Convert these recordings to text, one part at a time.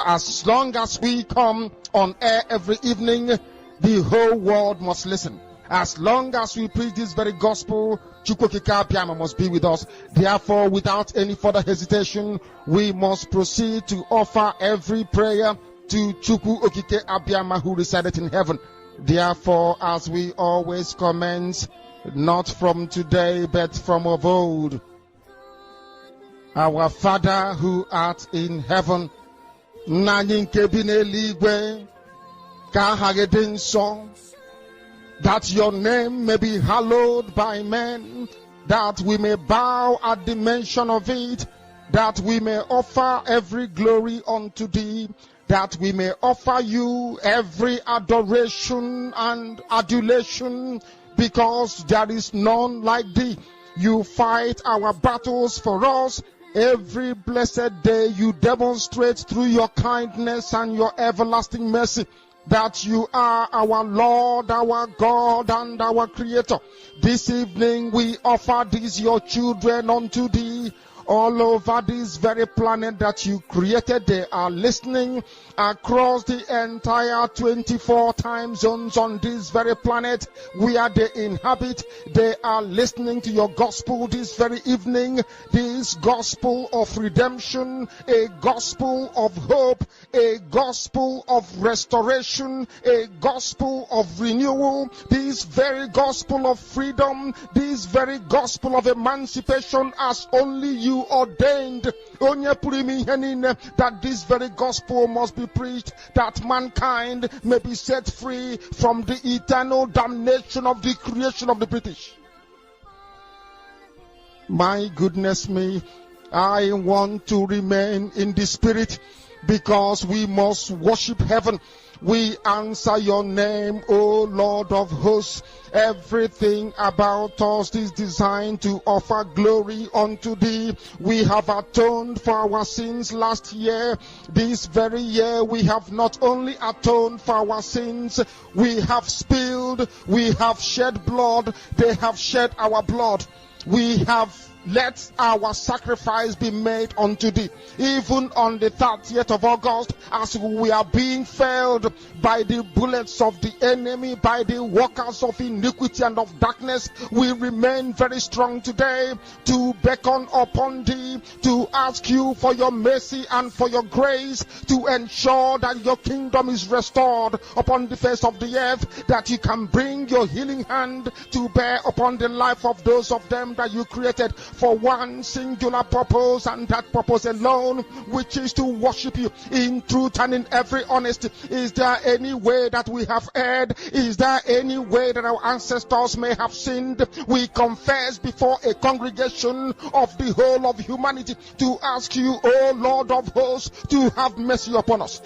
As long as we come on air every evening, the whole world must listen. As long as we preach this very gospel, Chukwokika Abiyama must be with us. Therefore, without any further hesitation, we must proceed to offer every prayer to Chukwu Okike Abiyama who resided in heaven. Therefore, as we always commence, not from today, but from of old, our Father who art in heaven, that your name may be hallowed by men, that we may bow at the mention of it, that we may offer every glory unto thee, that we may offer you every adoration and adulation, because there is none like thee. You fight our battles for us. Every blessed day you demonstrate through your kindness and your everlasting mercy that you are our Lord, our God, and our Creator. This evening we offer these your children unto thee. All over this very planet that you created, they are listening across the entire 24 time zones on this very planet where they inhabit. They are listening to your gospel this very evening, this gospel of redemption, a gospel of hope, a gospel of restoration, a gospel of renewal, this very gospel of freedom, this very gospel of emancipation as only you ordained, that this very gospel must be preached, that mankind may be set free from the eternal damnation of the creation of the British. My goodness me, I want to remain in the spirit, because we must worship heaven. We answer your name, O Lord of hosts. Everything about us is designed to offer glory unto thee. We have atoned for our sins last year. This very year we have not only atoned for our sins, we have spilled, we have shed blood, they have shed our blood. We have let our sacrifice be made unto thee. Even on the 30th of August, as we are being felled by the bullets of the enemy, by the workers of iniquity and of darkness, we remain very strong today to beckon upon thee, to ask you for your mercy and for your grace, to ensure that your kingdom is restored upon the face of the earth, that you can bring your healing hand to bear upon the life of those of them that you created for one singular purpose, and that purpose alone, which is to worship you in truth and in every honesty. Is there any way that we have erred? Is there any way that our ancestors may have sinned? We confess before a congregation of the whole of humanity to ask you, O Lord of hosts, to have mercy upon us.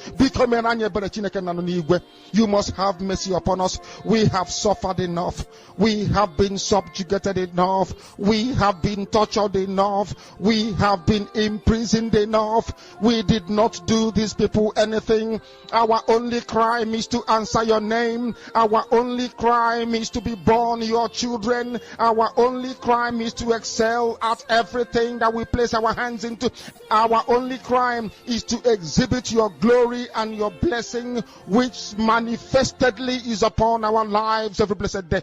You must have mercy upon us. We have suffered enough. We have been subjugated enough. We have been tortured enough. We have been imprisoned enough. We did not do these people anything. Our only crime is to answer your name. Our only crime is to be born your children. Our only crime is to excel at everything that we place our hands into. Our only crime is to exhibit your glory and your blessing, which manifestedly is upon our lives every blessed day.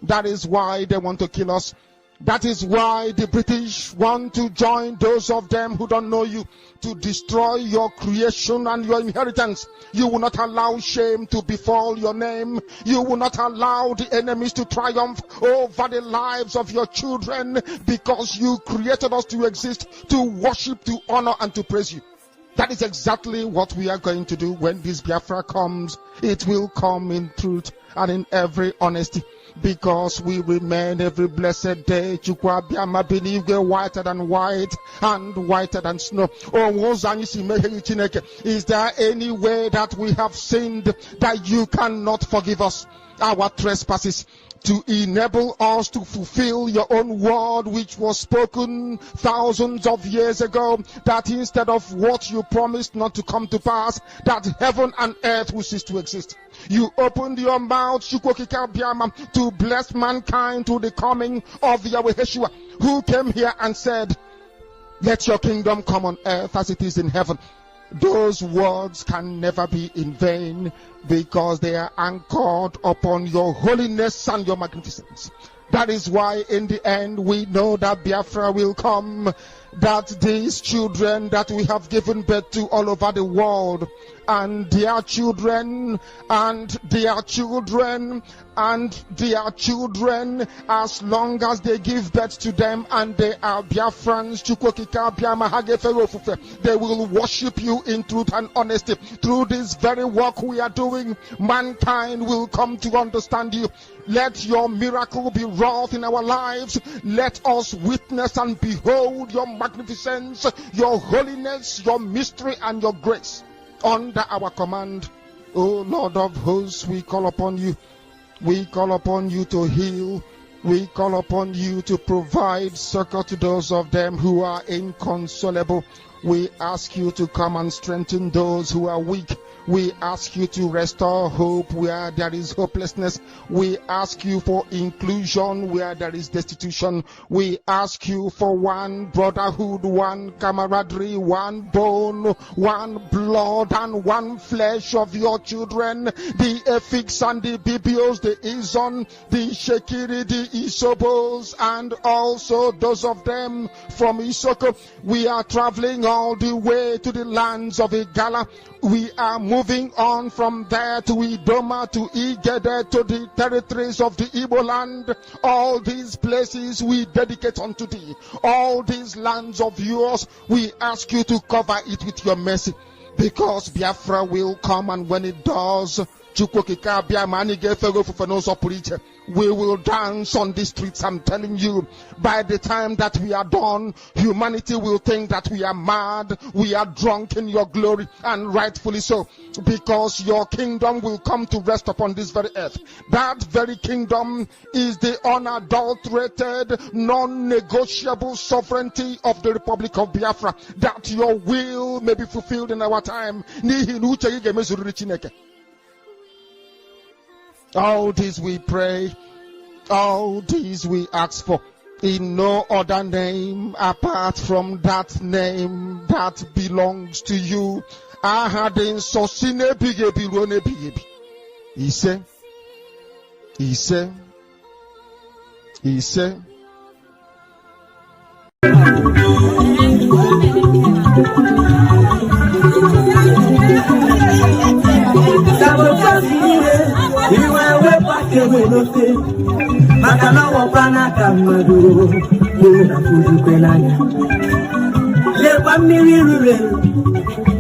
That is why they want to kill us. That is why the British want to join those of them who don't know you to destroy your creation and your inheritance. You will not allow shame to befall your name. You will not allow the enemies to triumph over the lives of your children, because you created us to exist, to worship, to honor, and to praise you. That is exactly what we are going to do when this Biafra comes. It will come in truth and in every honesty, because we remain every blessed day whiter than white and whiter than snow. Is there any way that we have sinned that you cannot forgive us our trespasses, to enable us to fulfill your own word, which was spoken thousands of years ago, that instead of what you promised not to come to pass, that heaven and earth will cease to exist? You opened your mouth to bless mankind to the coming of Yahweh Yeshua, who came here and said, let your kingdom come on earth as it is in heaven. those words can never be in vain, because they are anchored upon your holiness and your magnificence. That is why in the end we know that Biafra will come, that these children that we have given birth to all over the world, and their children, and their children, and their children, as long as they give birth to them and they are Biafrans, they will worship you in truth and honesty. Through this very work we are doing, mankind will come to understand you. Let your miracle be wrought in our lives. Let us witness and behold your magnificence, your holiness, your mystery, and your grace under our command. O Lord of hosts, we call upon you. We call upon you to heal. We call upon you to provide succor to those of them who are inconsolable. We ask you to come and strengthen those who are weak. We ask you to restore hope where there is hopelessness. We ask you for inclusion where there is destitution. We ask you for one brotherhood, one camaraderie, one bone, one blood, and one flesh of your children. The Efiks and the Bibios, the Izon, the Shekiri, the Isobos, and also those of them from Isoko. We are traveling all the way to the lands of Igala. We are moving on from there to Idoma, to Igede, to the territories of the Igbo land. All these places we dedicate unto thee. All these lands of yours, we ask you to cover it with your mercy. Because Biafra will come, and when it does, we will dance on the streets. I'm telling you, by the time that we are done, humanity will think that we are mad, we are drunk in your glory, and rightfully so, because your kingdom will come to rest upon this very earth. That very kingdom is the unadulterated, non-negotiable sovereignty of the Republic of Biafra, that your will may be fulfilled in our time. All this we pray, all these we ask for, in no other name apart from that name that belongs to you. Ahadin sosine bigebi rone bigebi. He said. Makana wapana kamadu muna kujukwenanya lepa mirirure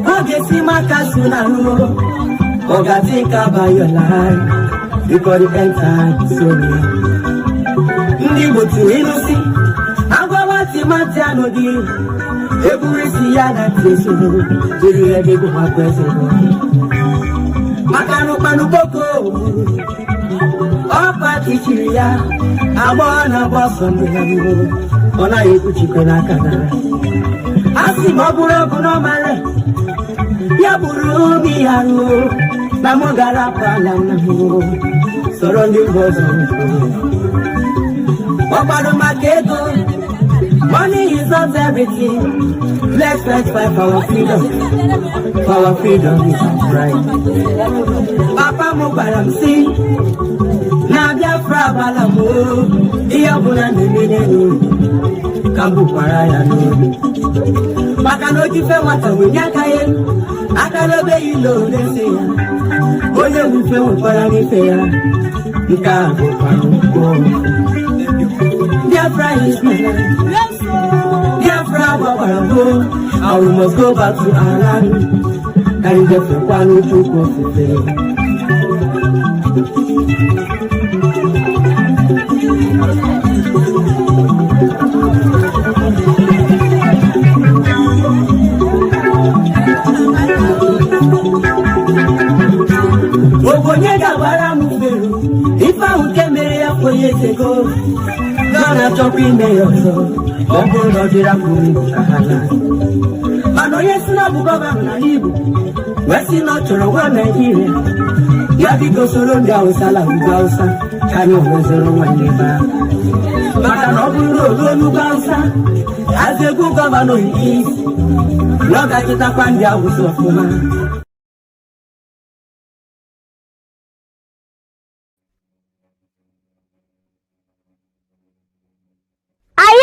ogesi makasuna no ogatika by your life because the end time sorry ndi botu inusi agwawati matiano di eburisi ya na teso jiri ebe ko makwese makano panu boko Opa tichiria, abona bosondo yamu, ona ikuchikena kana. Asi maburo kuno male, ya buru biharu, namogara pala namu, sorondi bosondo. Opa do maketo, money is not everything. Let's fight for our freedom. For our freedom is our right. Papa Mubaram see. Na Biafra balamo, iya buna nemene kambu paraya no. Makano jife wata wenyaka ye, akalobe ilo neseya. Oye mufe wapara nifeya, nika paruko. Biafra is my life. Biafra balamo, and we must go back to our land. And get the one to go to Ogonyega bara mufero, ifa ukemere ya koyesego. Gana chopi meyoso, ogo nodira kuri kahala. Mano yesu na bugoba na libu, wesi no choro wa Nigeria. Ya biko soro ndia usala ugausa, kanyo wezoro wa neba. Maka no buro lo lugausa, as a good governor he is. N'oge achịtakwa ndị awụsa ọfụma. I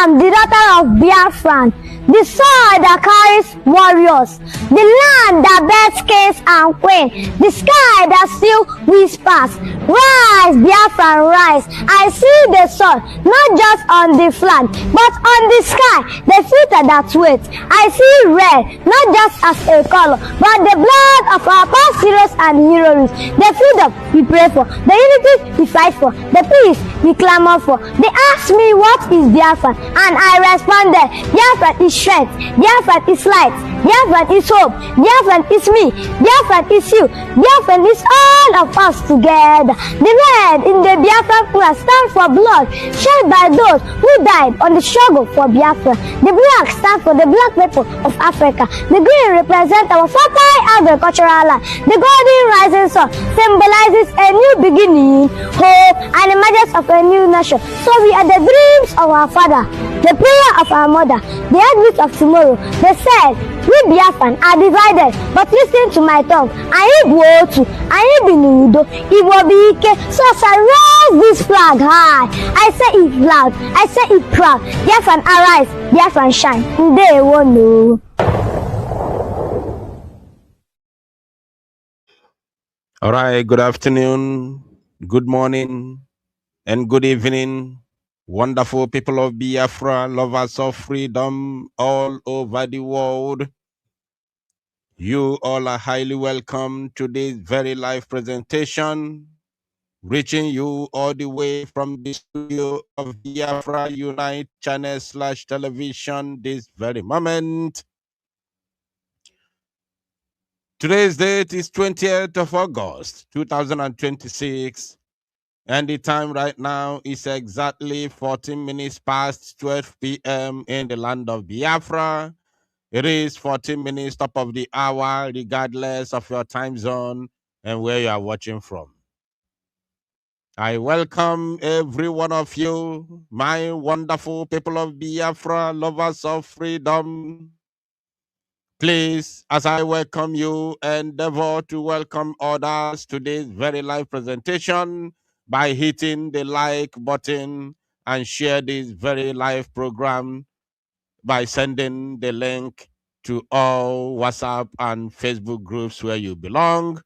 am the daughter of Biafran, the soil that carries warriors, the land that bears kings and queens, the sky that still whispers. Rise, Biafran, rise. I see the sun, not just on the flag, but on the sky, the filter that waits. I see red, not just as a color, but the blood of our past heroes and heroines. The freedom we pray for, the unity we fight for, the peace we clamor for. They asked me, what is Biafran? And I responded, Biafran is strength, Biafran is light, Biafran is hope, Biafran is me, Biafran is you, Biafran is all of us together. The red in the Biafran flag stands for blood shed by those who died on the struggle for Biafra. The black stands for the black people of Africa. The green represents our fertile agricultural land. The golden rising sun symbolizes a new beginning, hope, and emergence of a new nation. So we are the dreams of our father, the prayer of our mother, the heartbeat of tomorrow. They said, we Biafran are divided, but listen to my tongue. I am Wotu, I am Binudo, it will be Ike. So as I raise this flag high, I say it loud, I say it proud. Biafran arise, Biafran shine. They won't know. All right, good afternoon, good morning, and good evening, wonderful people of Biafra, lovers of freedom all over the world. You all are highly welcome to this very live presentation, reaching you all the way from the studio of Biafra Unite channel / television this very moment. Today's date is 20th of August, 2026. And the time right now is exactly 14 minutes past 12 p.m. in the land of Biafra. It is 14 minutes top of the hour, regardless of your time zone and where you are watching from. I welcome every one of you, my wonderful people of Biafra, lovers of freedom. Please, as I welcome you, endeavor to welcome others to this very live presentation by hitting the like button and share this very live program by sending the link to all WhatsApp and Facebook groups where you belong.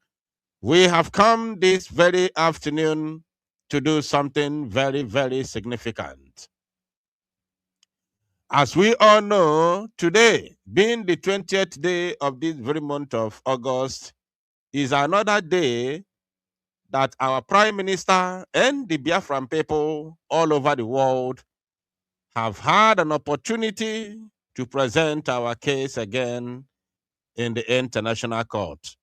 We have come this very afternoon to do something very, very significant. As we all know, today, being the 20th day of this very month of August, is another day that our Prime Minister and the Biafran people all over the world have had an opportunity to present our case again in the International Court.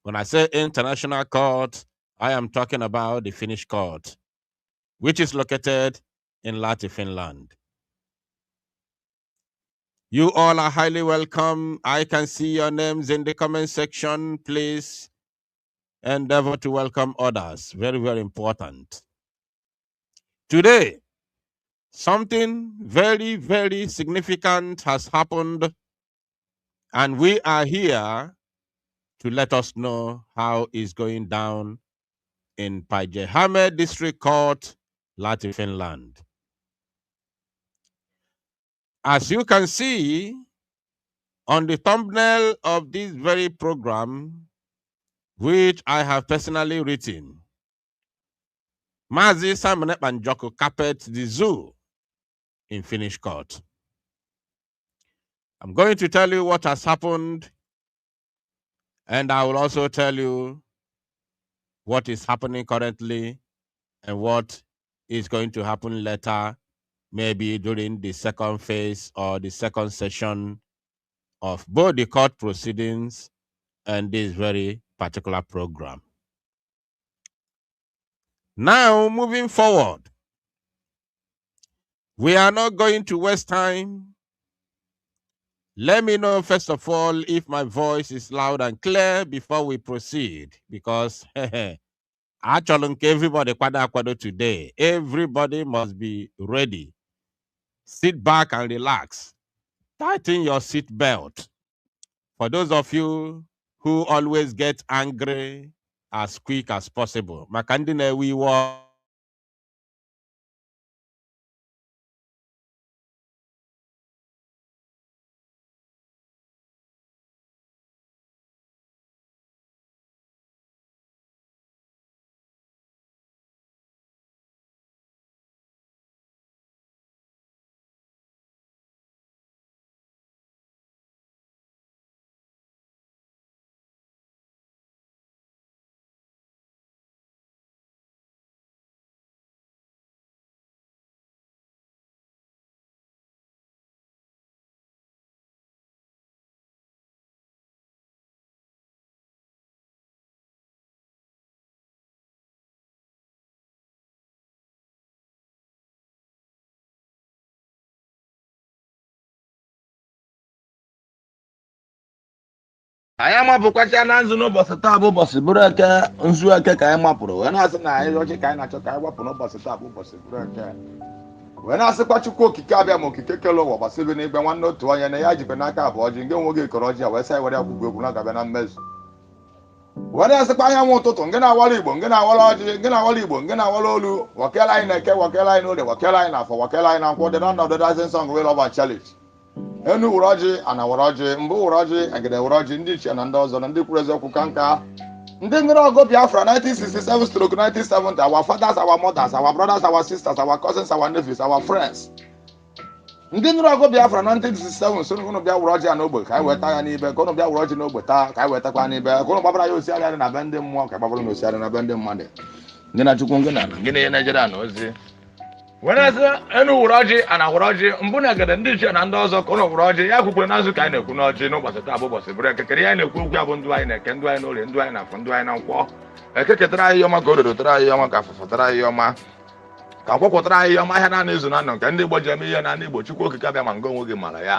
When I say International Court, I am talking about the Finnish Court, which is located in Lahti, Finland. You all are highly welcome. I can see your names in the comment section. Please endeavor to welcome others. Very, very important. Today, something very, very significant has happened, and we are here to let us know how it's going down in Pajehame District Court, Lahti, Finland. As you can see on the thumbnail of this very program, which I have personally written, Mazi Simon Ekpa carpet the zoo in Finnish court. I'm going to tell you what has happened, and I will also tell you what is happening currently and what is going to happen later, maybe during the second phase or the second session of both the court proceedings and this very particular program. Now, moving forward, we are not going to waste time. Let me know, first of all, if my voice is loud and clear before we proceed, because actually, everybody kwado today. Everybody must be ready. Sit back and relax. tighten your seat belt. For those of you who always get angry as quick as possible, Makandine we were. anyị amapụkwacha na nzu n'ụbọchị taa bụ ụbọchị bụrụ eke nzu eke ka anyị mapụrụ wee na-asị na anyị ọchị ka anyị na-achọ ka anyị gbapụ n'ụbọchị taa bụ ụbọchị bụrụ eke wee na-asịkwa Chukwu okike abịa ma okike kele ụwa gbasebe n'igbe nwanne otu onye na ya jikwa n'aka abụọ ọjị nke nwe oge kọrọ ọjị a wee sa were akwụkwọ egwu na-agabịa na mmezu wee na-asịkwa anyanwụ ụtụtụ nke na-awara Igbo nke na-awara ọjị nke na-awara Igbo nke na-awara olu wakele anyị na-eke wakele anyị n'oge wakele anyị n'afọ wakele anyị na nkwụ dị na ọnọdụ dancing song wey love and challenge enu wụrụ ọjị ana wụrụ ọjị mbụ wụrụ ọjị egede wụrụ ọjị ndị ichie na ndị ọzọ na ndị kwuru eziokwu ka nka ndị nwere ọgụ Biafra 1967-1970 our fathers, our mothers, our brothers, our sisters, our cousins, our nephews, our friends. Ndị nwere ọgụ Biafra 1967 so unu bịa wụrụ ọjị n'ogbe ka anyị weta ya n'ibe ka unu bịa wụrụ ọjị n'ogbe taa ka anyị wetakwa n'ibe ka unu gbabara ya osiarị na be ndị mmụọ ka gbabara na osiarị na be ndị mmadụ ndị na Chukwu ngị na gịnị ihe na-ejere na ozi wenezi enu wụrụ ọjị ana wụrụ ọjị mbụ na egede ndị ichie na ndị ọzọ ka ụlọ wụrụ ọjị ya kwukwere na nzu ka anyị na-ekwu n'ọjị n'ụbọchị taa bụ ụbọchị bụrụ ekekere ya na-ekwu okwu ya bụ ndụ anyị na-eke ndụ anyị n'orie ndụ anyị na afọ ndụ anyị na nkwọ ekeketara anyị ọma ka ododo tara anyị ọma ka afụfụ tara anyị ọma ka nkwọkwọtara anyị ọma ahịa na izu na nọ nke ndị Igbo ji eme ihe na ndị Igbo Chukwu okike abịa ma nga onwe gị mara ya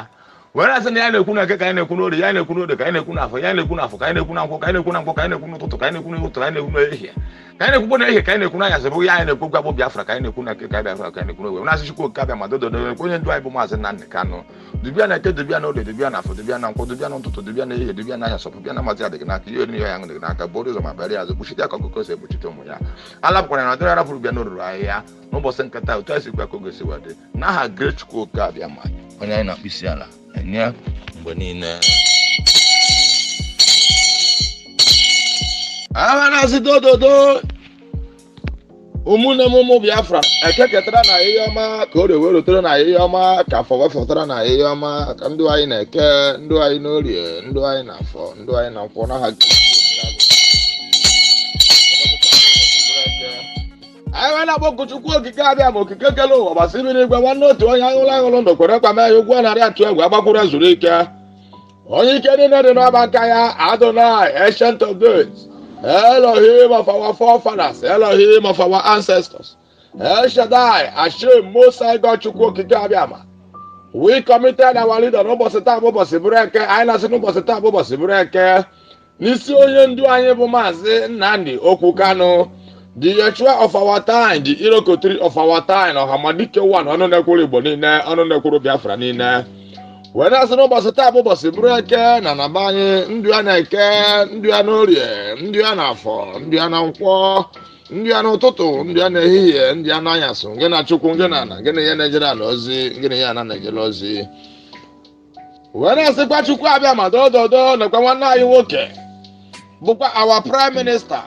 were asị na ya na-ekwu na eke ka anyị na-ekwu n'orie ya na-ekwu n'ode ka anyị na-ekwu n'afọ ya na-ekwu n'afọ ka anyị na-ekwu na nkwọ ka anyị na-ekwu na nkwọ ka anyị na-ekwu n'ụtụtụ ka anyị na-ekwu n'ụtụtụ ka anyị na-ekwu n'ehihie ka anyị na-ekwukwo n'ehihie ka anyị na-ekwu n'anyasị bụ ya anyị na-ekwu gwa bụ Biafra ka anyị na-ekwu na eke ka anyị Biafra ka anyị na-ekwu n'owe na-asị Chukwu okike abịa ma dododo onye ndụ anyị bụ Maazị Nnamdi Kanu dubia na eke dubia na ode dubia na afọ dubia na nkwọ dubia na ụtụtụ dubia na ehihie dubia na anyasị dubia na maazị adịghị n'aka ihe oriri ya dị n'aka bụ ụzọ ma bịara azụ kpuchite aka ọkụkọ si ekpuchite ụmụ ya alapụkwara na ọdịrị arapụrụ bịa n'oruru ahịhịa n'ụbọchị nketa otu esi kwa ka oge si wadị n'aha Great Chukwu okike abịa ma onye anyị na-akpụ isi ala enye mgbe niile aha na-asị dododo ụmụnne m ụmụ Biafra ekeketara na ihe ọma ka o rewe rotere na ihe ọma ka afọ wefọtara na ihe ọma ka ndụ anyị na-eke ndụ anyị n'orie ndụ anyị na afọ ndụ anyị na nkwọ n'aha anyị na-akpọku Chukwu okike abịa ma okike kele ụwa gbasiri n'igwe nwanne otu onye aṅụrụ aṅụrụ ndụ kwere kpama ya ụgwọ narị atụ egwu agbakwuru ezuru ike onye ike niile dị n'ọba aka ya Adonai Ancient of Days Elohim of our forefathers, Elohim of our ancestors, El Shaddai, Hashem, Most High God, Chukwu okike abịa ma we committed our leader n'ụbọchị taa bụ ụbọchị bụrụ eke anyị na-asị n'ụbọchị taa bụ ụbọchị bụrụ eke n'isi onye ndu anyị bụ Maazị Nnamdi Okwu Kanu, the Yeshua of our time, the Irokotri of our time, Ọhamadike one ọnụ na-ekwuru Igbo niile ọnụ na-ekwuru Biafra niile wee na-asị n'ụbọchị taa bụ ụbọchị bụrụ eke na naba anyị ndụ ya na-eke ndụ ya n'orie ndụ ya n'afọ ndụ ya na nkwọ ndụ ya n'ụtụtụ ndụ ya n'ehihie ndụ ya n'anyasị ngị na Chukwu ngị na ana ngị na ihe na-ejere ala ozi ngị na ihe ana na-ejere ozi wee na-asịkwa Chukwu abịa ma dododo nakwa nwanne anyị nwoke bụkwa our prime minister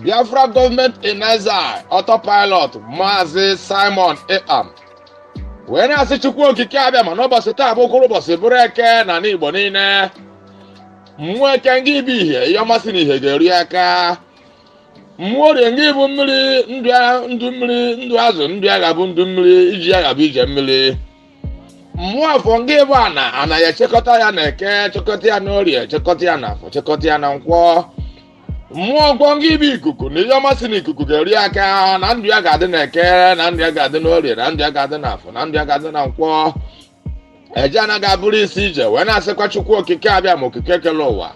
Biafra government in exile autopilot Maazị Simon Ekpa wee na-asị Chukwu okike abịa ma n'ụbọchị taa bụ ụkwụrụ ụbọchị bụrụ eke na n'Igbo niile mmụọ eke ngị bụ ihe ihe ọmasị na ihe ga-eri aka mmụọ orie ngị bụ mmiri ndụ mmiri ndụ azụ ndụ agha bụ ndụ mmiri iji agha bụ ije mmiri mmụọ afọ ngị bụ ana ya echekọta ya na eke chekọta ya n'orie chekọta ya na afọ chekọta ya na nkwọ mmụọ nkwọ ngị bụ ikuku na ihe ọmasị na ikuku ga-eri aka na ndụ ya ga-adị na eke na ndụ ya ga-adị n'orie na ndụ ya ga-adị n'afọ na ndụ ya ga-adị na nkwọ eje anaghị abụrụ isi ije wee na-asịkwa Chukwu okike abịa ma okike kele ụwa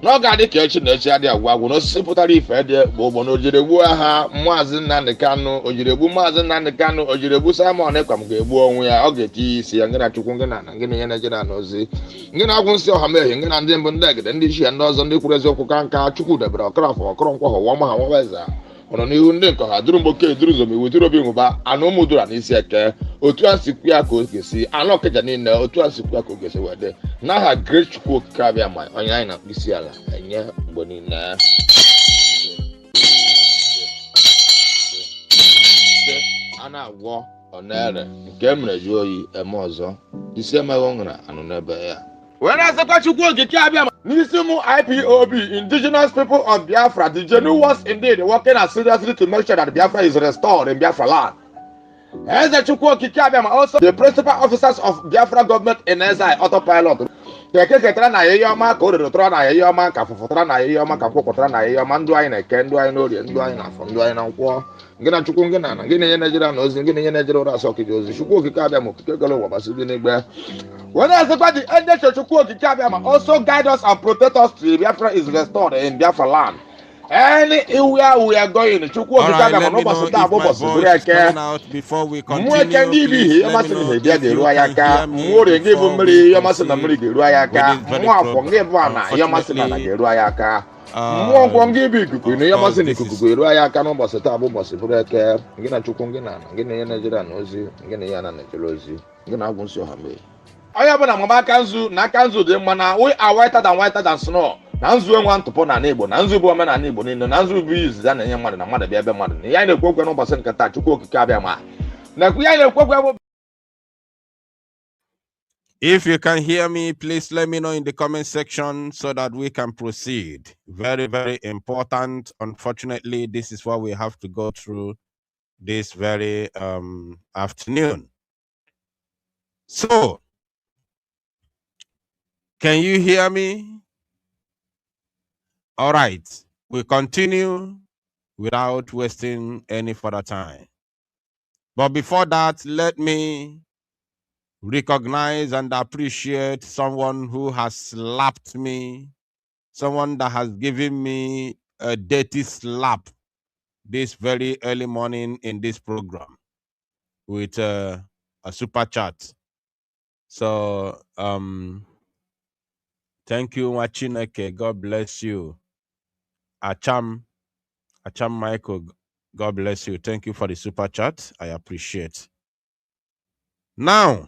n'oge adị ka echi na echi adị agwa agwụ n'osisi pụtara ife dị bụ na ojiregbu agha Maazị Nnamdi Kanu ojiregbu Maazị Nnamdi Kanu ojiregbu Simon Ekpa m ga-egbu onwe ya ọ ga-eti isi ya ngị na Chukwu ngị na ngị na ihe na-ejere na ozi ngị na-agwụ nsị ọha mehie ngị na ndị mbụ ndị egede ndị ichie ndị ọzọ ndị kwuru eziokwu ka nka Chukwu debere ọkọrọfọ ọkọrọnkwa họwa ma ha nwaweza ọnọ n'ihu ndị nke ha duru mgboke duru zom iwu duru obi nwụba anụ ụmụ dura n'isi eke otu a si kwu ya ka o ga-esi anụ ọkịja niile otu a si kwu ya ka o ga-esi wee dị n'aha Great Chukwu Okike abịa ma onye anyị na-akpụ isi ala enye mgbe niile a na-agwọ ọ na-ere nke e mere ju oyi eme ọzọ isi emeghị ọṅara anụ n'ebe ya wee na-asịkwa Chukwu Okike abịa ma n'isi ụmụ IPOB indigenous people of Biafra the genuine ones indeed working as seriously to make sure that Biafra is restored in Biafra land. Eze Chukwu Okike abịa ma also the principal officers of Biafra government in exile autopilot keke ketara na ihe ọma ka o rere tọrọ na ihe ọma ka fụfụtara na ihe ọma ka kwụkwụtara na ihe ọma ndụ anyị na-eke ndụ anyị n'orie ndụ anyị na-afọ ndụ anyị na nkwọ ngị na Chukwu ngị na gị na-enye Naịjirịa na ozi ngị na-enye Naịjirịa ụra asọ okike ozi Chukwu Okike abịa ma okike golo ụwa gbasị dị n'igbe when I say the angel Chukwu Okike abịa ma also guide us and protect us till Biafra is restored in Biafra land. Anywhere we are going, Chukwu Okike abịa ma n'ụbọchị taa bụ ụbọchị bụrụ eke mmụọ eke ndị ibi ihe ọmasị na ihe bịa ga-eru anyị aka mmụọ orie gị bụ mmiri ihe ọmasị na mmiri ga-eru anyị aka mmụọ akwọ gị bụ ana ihe ọmasị na ala ga-eru anyị aka mmụọ nkwọ gị bụ ikuku na ihe ọmasị na ikuku ga-eru anyị aka n'ụbọchị taa bụ ụbọchị bụrụ eke gị na Chukwu gị na ihe Naịjirịa na ozi gị na ihe na Naịjirịa ozi gị na agwụ nsị ọha mee onye ọbụla mama aka nzu na aka nzu dị mma na we are whiter than snow na nzu enwe ntụpọ na Igbo na nzu bụ omenala Igbo niile na nzu bụ izizi a na-enye mmadụ na mmadụ bịa ebe mmadụ na ihe anyị na-ekwu okwu n'ụbọchị nke taa Chukwu Okike abịa ma na-ekwu ihe anyị na-ekwu okwu. If you can hear me, please let me know in the comment section so that we can proceed. Very, very important. Unfortunately, this is what we have to go through this very afternoon. So, can you hear me? All right, we continue without wasting any further time. But before that, let me recognize and appreciate someone who has slapped me, someone that has given me a dirty slap this very early morning in this program with a super chat. So, thank you, Wachineke. God bless you. Acham Michael, God bless you. Thank you for the super chat. I appreciate. Now,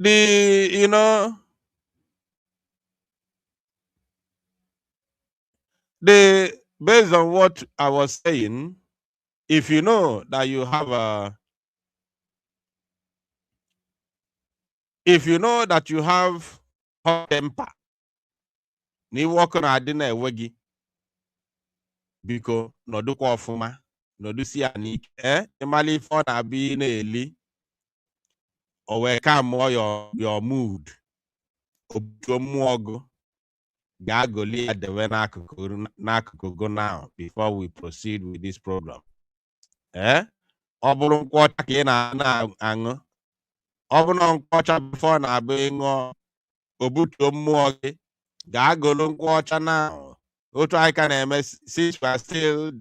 based on what I was saying, if you know that you have hot temper, ni woko na adị na-ewe gị biko nọdụkwa ọfụma nọdụsi ya n'ike ịmala ife ọ na-abịa na-eli o wee ka mụọ your mood obutuo mmụọ gụ ga-agoli ya dewe n'akụkụ go now before we proceed with this program. Ọ bụrụ nkwụ ọcha ka ị na-aṅụ ọ bụrụ nkwụ ọcha before na-abịa ịṅụọ obutuo mmụọ gị ga-agolo nkwụ ọcha na otu anyị ka na-eme since we are still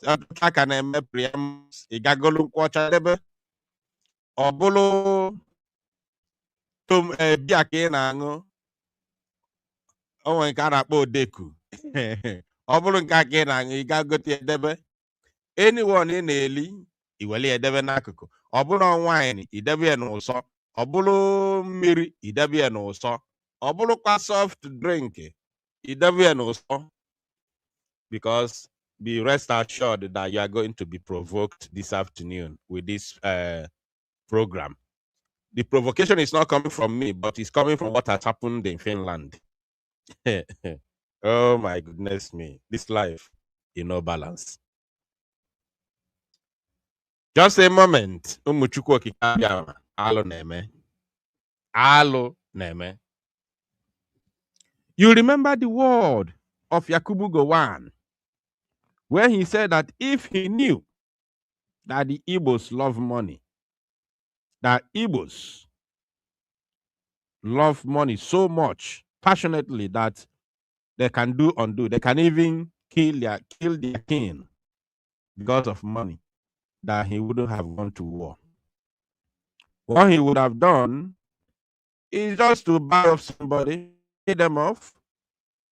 otu aka na-eme preams ị gagolo nkwụ ọcha debe ọ bụrụ bia ka ị na-aṅụ o nwere nke a na-akpọ odeku ọ bụrụ nke a ka ị na-aṅụ ị ga-agote edebe anyone ị na-eli iweli edebe n'akụkụ ọ bụrụ wine idebe ya n'ụsọ ọ bụrụ mmiri idebe ya n'ụsọ ọ bụrụkwa soft drink idebe ya n'ụsọ because be rest assured that you are going to be provoked this afternoon with this program. The provocation is not coming from me, but it's coming from what has happened in Finland. Oh my goodness me, this life in no balance. Just a moment. You remember the word of Yakubu Gowon, where he said that if he knew that the Igbos love money, that Igbos love money so much passionately that they can do undo. They can even kill their king because of money, that he wouldn't have gone to war. What he would have done is just to buy off somebody, pay them off,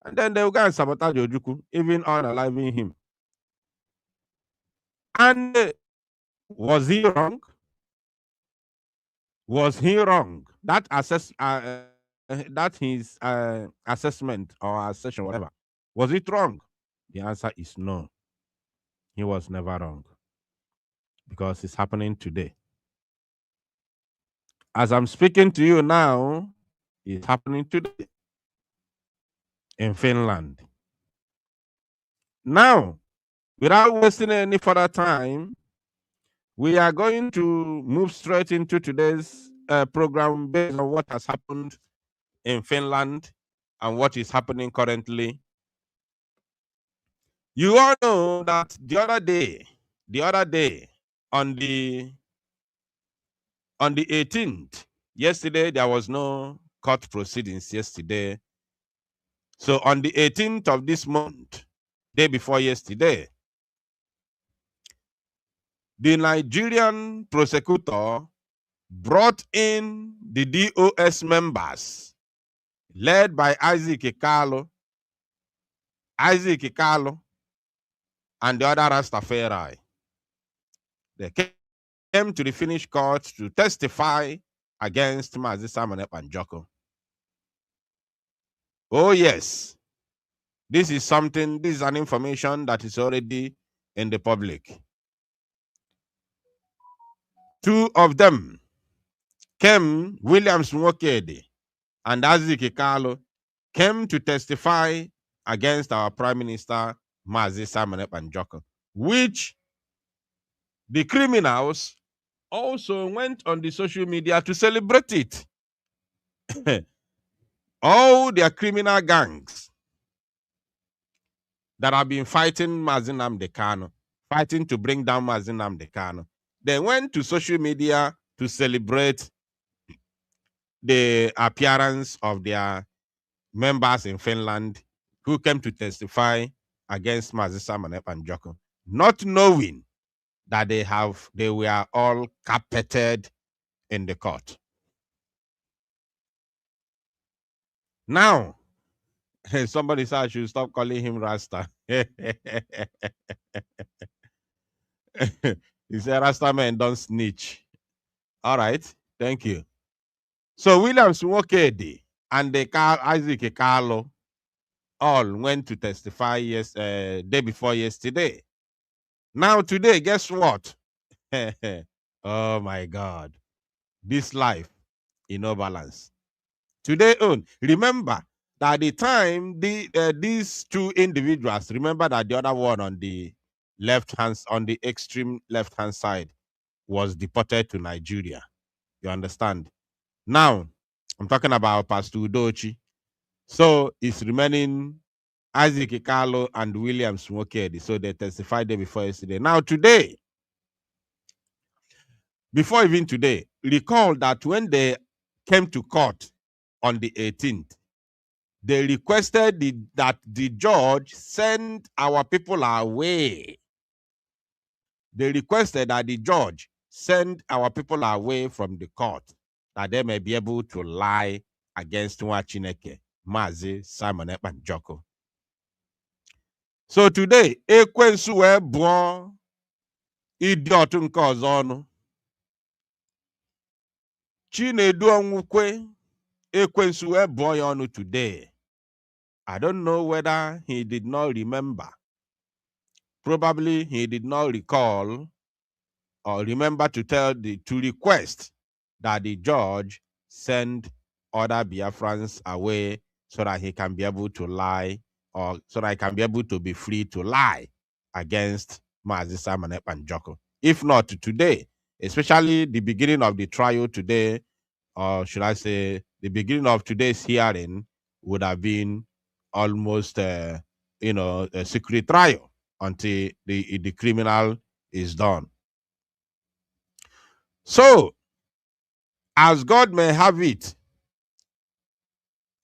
and then they will go and sabotage Ojuku, even unaliving him. And was he wrong? Was he wrong? That his assessment or assertion, whatever. Was it wrong? The answer is no. He was never wrong, because it's happening today. As I'm speaking to you now, it's happening today in Finland. Now, without wasting any further time, we are going to move straight into today's program based on what has happened in Finland and what is happening currently. You all know that the other day, on the 18th, yesterday, there was no court proceedings yesterday. So on the 18th of this month, day before yesterday, the Nigerian prosecutor brought in the DOS members led by Isaac Ekalo, and the other Rastafari. They came to the Finnish court to testify against Mazi Simon Ekpa Njoko. Oh yes, this is an information that is already in the public. Two of them came, Williams Nwokedi and Isaac Ekalo, came to testify against our Prime Minister Mazi Simon Ekpa Njoko, which the criminals also went on the social media to celebrate it. All their criminal gangs that have been fighting Mazi Nnamdi Kanu, fighting to bring down Mazi Nnamdi Kanu, they went to social media to celebrate the appearance of their members in Finland who came to testify against Mazi Simon Ekpa Njoko, not knowing that they were all carpeted in the court. Now, somebody said I should stop calling him Rasta. He said, Rasta man, don't snitch. All right, thank you. So Williams Nwokedi and Isaac Ekalo all went to testify day before yesterday. Now today, guess what? Oh my God. This life in no balance. Today remember that at the time these two individuals, remember that the other one on the extreme left hand side was deported to Nigeria. You understand? Now I'm talking about Pastor Udochi. So it's remaining Isaac Ekalo and Williams Nwokedi. So they testified day before yesterday. Now today, before even today, recall that when they came to court on the 18th, they requested that the judge send our people away. They requested that the judge send our people away from the court, that they may be able to lie against Nwachineke, Mazi Simon Ekpa Njoko. So today, Ekwensu wee bụọ idiot nke ọzọ ọnụ. Chinedu Onwukwe, Ekwensu wee bụọ ya ọnụ today. I don't know whether he did not remember. Probably he did not recall or remember to request that the judge send other Biafrans away so that he can be able to lie, or so that he can be able to be free to lie against Mazi Simon Ekpa Njoko. If not today, especially the beginning of the trial today, or should I say the beginning of today's hearing, would have been almost a secret trial until the criminal is done. So, as God may have it,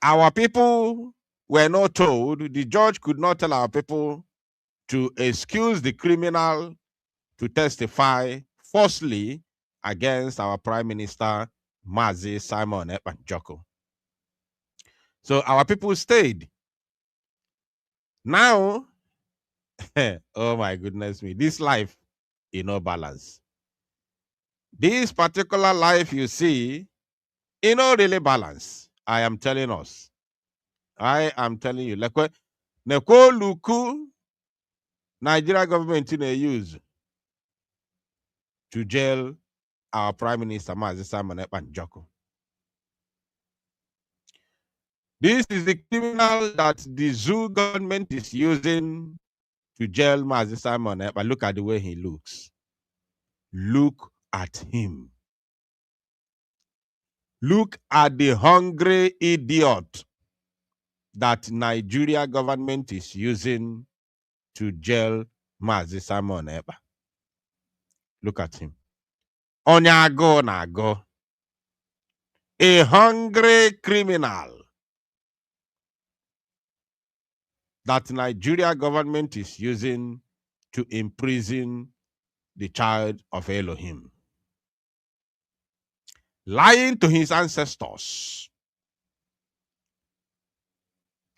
Our people were not told, the judge could not tell our people to excuse the criminal to testify falsely against our Prime Minister, Mazi Simon Ekpa Njoko. So our people stayed. Now, oh my goodness me, this life, balance. This particular life you see, really balance. I am telling us. I am telling you. Like Neko Luku, Nigeria government use to jail our Prime Minister, Mazi Simon Ekpa Njoko. This is the criminal that the zoo government is using to jail Mazi Simon Ekpa. Look at the way he looks. Look at him. Look at the hungry idiot that Nigeria government is using to jail Mazi Simon Ekpa. Look at him. Onyago nago. A hungry criminal that Nigeria government is using to imprison the child of Elohim. Lying to his ancestors.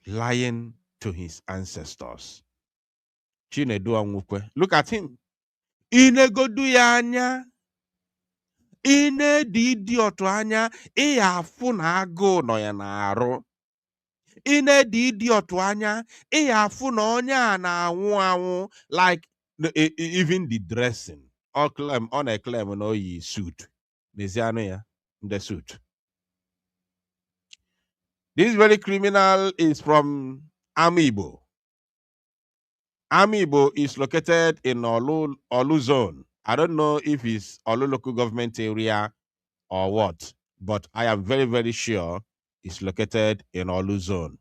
Lying to his ancestors. Chinedu Anwukwe. Look at him. Inegodu ya anya. Ine di idiot anya. Iya afu na agụ nọ ya na arụ. Ine di idiot anya. Iya afu na onye a na anwụ anwụ. Like even the dressing. On a claim no yi suit. Neziano ya. The suit. This very criminal is from Amibo. Amibo is located in Olu zone. I don't know if it's Olu local government area or what, but I am very, very sure it's located in Olu zone.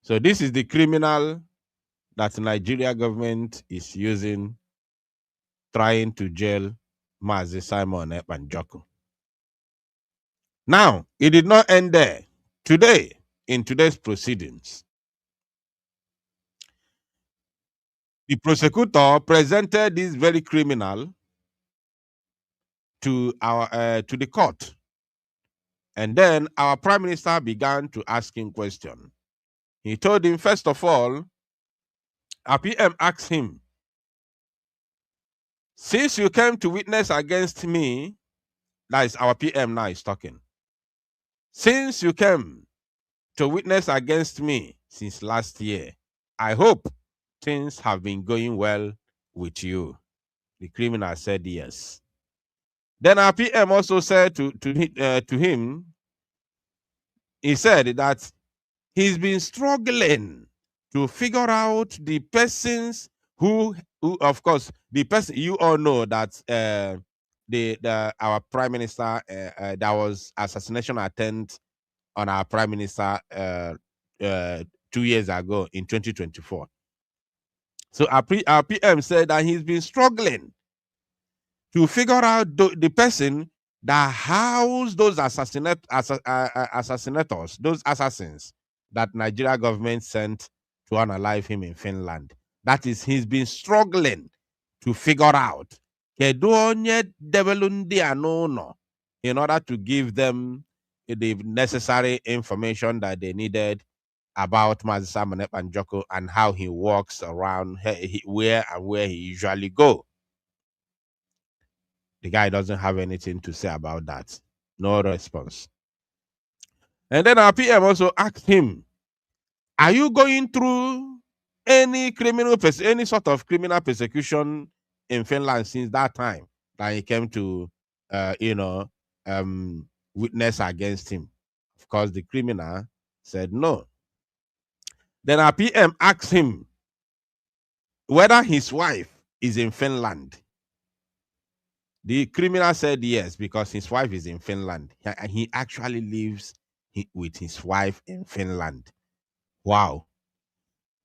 So this is the criminal that Nigeria government is using, trying to jail Mazi Simon Ekpa Njoko. Now, it did not end there. Today, in today's proceedings, the prosecutor presented this very criminal to the court. And then our Prime Minister began to ask him questions. He told him, first of all, our PM asked him, since you came to witness against me, that is our PM now is talking. Since you came to witness against me since last year, I hope things have been going well with you. The criminal said yes. Then our PM also said to him, he said that he's been struggling to figure out the persons who of course, the person you all know that our Prime Minister, there was assassination attempt on our Prime Minister 2 years ago in 2024. So our PM said that he's been struggling to figure out the person that housed those assassinators, those assassins that Nigeria government sent to unalive him in Finland. That is, he's been struggling to figure out in order to give them the necessary information that they needed about Mazi Simon Ekpa Njoko and how he walks around, where he usually go. The guy doesn't have anything to say about that. No response. And then our PM also asked him, are you going through any sort of criminal persecution in Finland since that time that he came to, witness against him? Of course, the criminal said no. Then our PM asked him whether his wife is in Finland. The criminal said yes, because his wife is in Finland. He actually lives with his wife in Finland. Wow.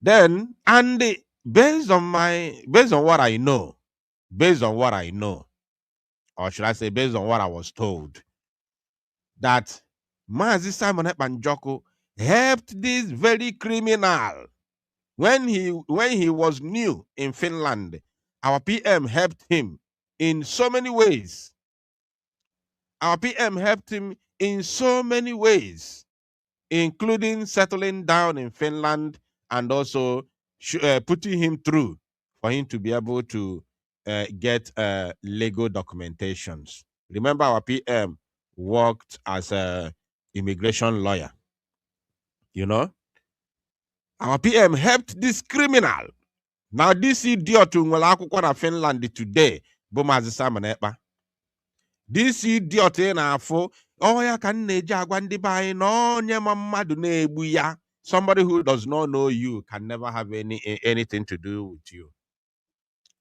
Then, and based on what I know, or should I say based on what I was told, that Mazi Simon Ekpa Njoko helped this very criminal when he was new in Finland. Our PM helped him in so many ways. Our PM helped him in so many ways, including settling down in Finland and also putting him through for him to be able to get legal documentations. Remember, our PM worked as a immigration lawyer. You know, our PM helped this criminal. Now, this idiot in Finland today, Mazi Simon Ekpa. This idiot na-afụ ya ka na-eji agwa ndị be anyị na onye ma mmadụ na-egbu ya. Somebody who does not know you can never have anything to do with you.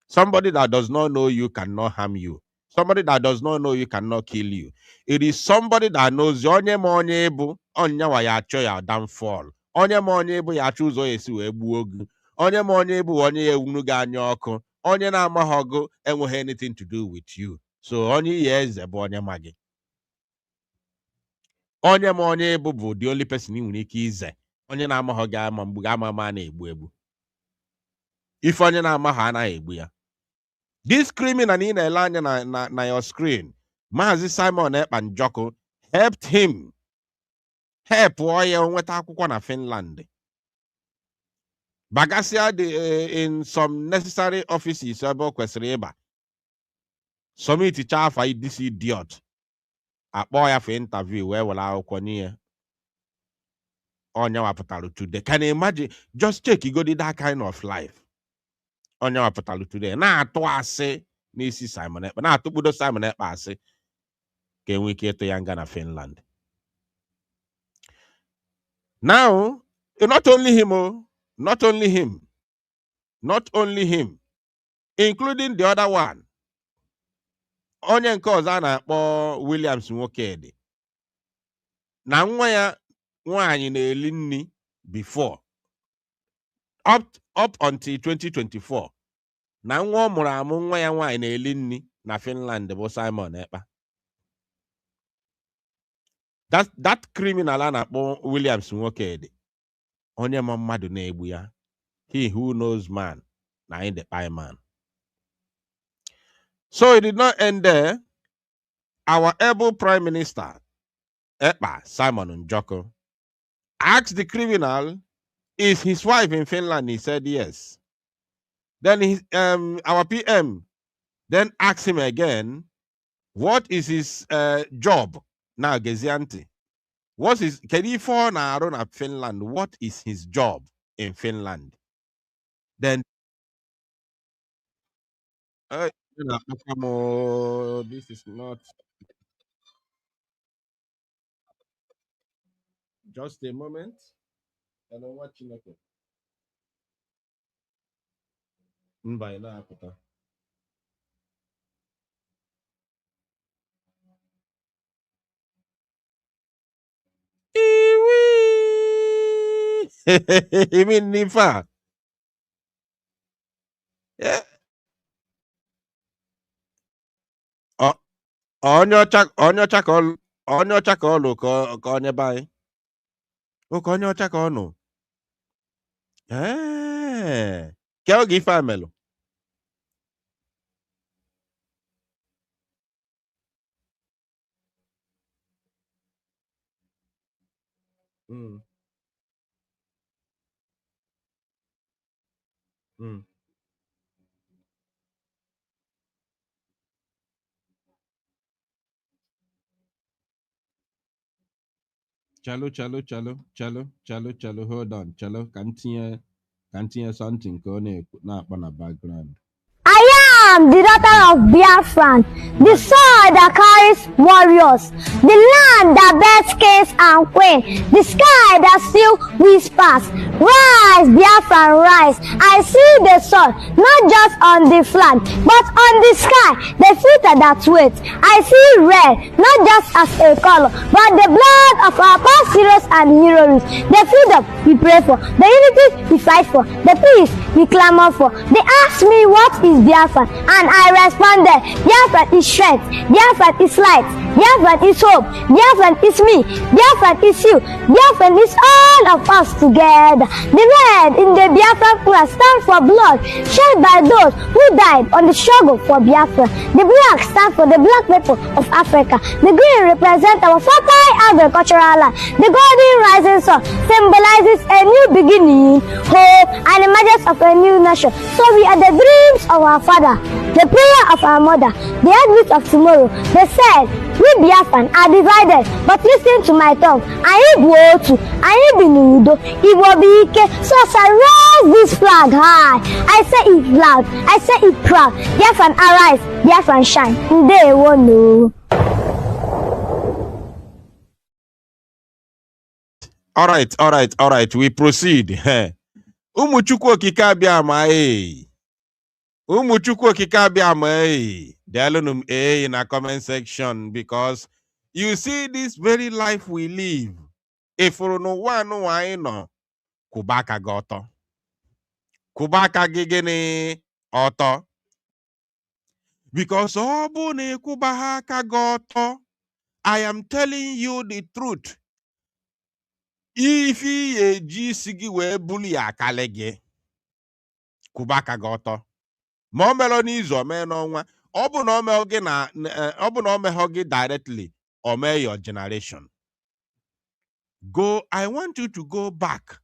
Somebody that does not know you cannot harm you. Somebody that does not know you cannot kill you. It is somebody that knows you. Onye ma onye bụ onye wa ya achọ ya downfall. Onye ma onye bụ ya achọ ụzọ esi wee gbuo gị. Onye ma onye bụ onye ya ewunu gị anya ọkụ. Onye na-amaghị ọgụ enweghị anything to do with you. So onye ya eze bụ onye ma gị. Onye ma onye bụ the only person ị nwere ike ize. Onye na-amaghị gị ama mgbe ama na-egbu egbu. If onye na-amaghị anaghị egbu ya. This criminal in na your screen, Mazi Simon Ekpa Njoko, helped him. Help onye nweta akwụkwọ na Finland. Bagasia in some necessary offices ebe kwesịrị ịba. Submit chafa this idiot. Akpọ ya for interview wee were akwụkwọ nye. Onye wapụtara today. Can you imagine? Just check you go to that kind of life. Onye wapụtara today. Na-atụ asị n'isi Simon Ekpa. Na-atụkpudo Simon Ekpa asị ka enwe ike ịtụ ya nga na Finland. Now, not only him, including the other one. Onye nke ọzọ a na-akpọ Williams Nwokedi. Na nwa ya nwaanyị na-eli nni before. Up until 2024. Na nwa ọ mụrụ amụ nwa ya nwaanyị na-eli nni na Finland bụ Simon Ekpa. That criminal a na-akpọ Williams Nwokedi. Onye ma mmadụ na-egbu ya. He who knows man na in the pie man. So it did not end there. Our able Prime Minister, Ekpa Simon Njoko, asked the criminal, is his wife in Finland? He said yes. Then our PM then asked him again, what is his job? Now, Gezianti. Can he phone around at Finland? What is his job in Finland? Then this is not just a moment. And I'm watching it. By now, you mean Nifa? Yeah. Onye ọcha ka ọ lụ ka onye bai. Ka onye ọcha ka ọ nụ. Ke oge ife amelụ. Chalo, hold on. Chalo, continue something na background. I am the daughter of Biafran, the soil that carries warriors, the land that bears kings and queens, the sky that still whispers, rise, Biafran, rise. I see the sun, not just on the flag, but on the sky, the future that waits. I see red, not just as a color, but the blood of our past heroes and heroines, the freedom we pray for, the unity we fight for, the peace we clamor for. They ask me, what is Biafran? And I responded, Biafran is strength, Biafran is light, Biafran is hope. Biafran is me. Biafran is you. Biafran is all of us together. The red in the Biafran flag stands for blood shed by those who died on the struggle for Biafra. The black stands for the black people of Africa. The green represents our fertile agricultural land. The golden rising sun symbolizes a new beginning, hope, and emergence of a new nation. So we are the dreams of our father, the prayer of our mother, the heartbeat of tomorrow. They said, we Biafran are divided, but listen to my tongue. I be Otu, I be Nudo, it will be Ike. So as I raise this flag high, I say it loud, I say it proud. Biafran arise, Biafran shine. They won't know. All right. We proceed. Umuchukwu okike abịa ma Umuchukwu okike abịa ma Delunum in a comment section, because you see this very life we live. If you no one why no kubaka goto. Kubaka gigene oto. Because obune kubahaka goto. I am telling you the truth. If ye sigi we bully akalege kubaka goto. Momelo n'izu ome n'ọnwa. Obu na omehogi directly or may your generation. I want you to go back.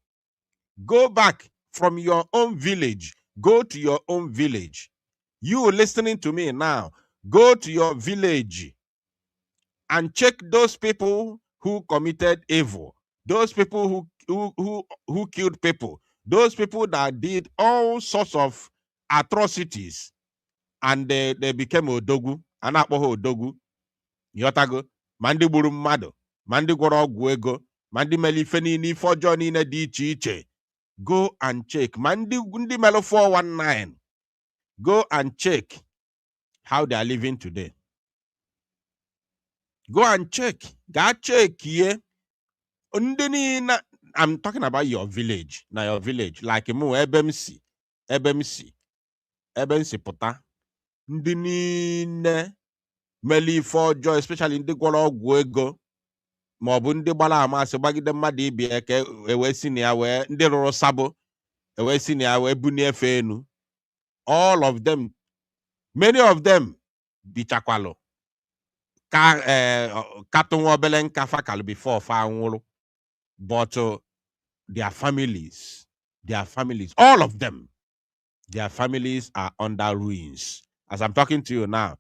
Go back from your own village. Go to your own village. You listening to me now, go to your village and check those people who committed evil. Those people who killed people. Those people that did all sorts of atrocities. And they became Odogu. Anakpoho Odogu. Yotago. Mandi gburu mmadụ. Mandi gwọrọ ọgwụ ego. Mandi meli ife niile ife ọjọọ niile dị iche iche. Go and check. Mandi melo 419. Go and check how they are living today. Go and check. Ga check here. I'm talking about your village. Now your village. Like mu ebemsi puta. Ndị niile meli ife ọjọọ, especially ndị gwọrọ ọgwụ ego. Ma ọ bụ ndị gbara amasị gbagide mmadụ ibe ka ewe si na ya wee ndị rụrụ sabo ewe si na ya wee bunie efe enu. All of them, many of them bichakwalo ka katụ obele nka fakal before fa nwụrụ. But their families, all of them, their families are under ruins. As I'm talking to you now,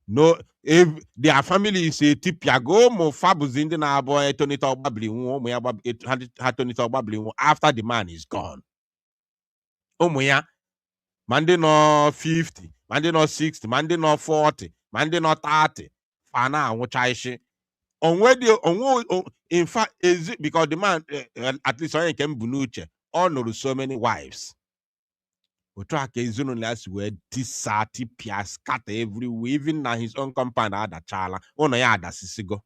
no, if their family is a tipiago mo fabuzindi na abo etonita obabli mo ya hatonita obabli after the man is gone. Omoya mande no 50, mande no 60, mande no 40, mande no 30. Fana anwuchaishi. In fact, is it because the man at least I can bunuche honored so many wives. Last word tisati pia scatter everywhere, even na his own compound ada chala. Sisigo.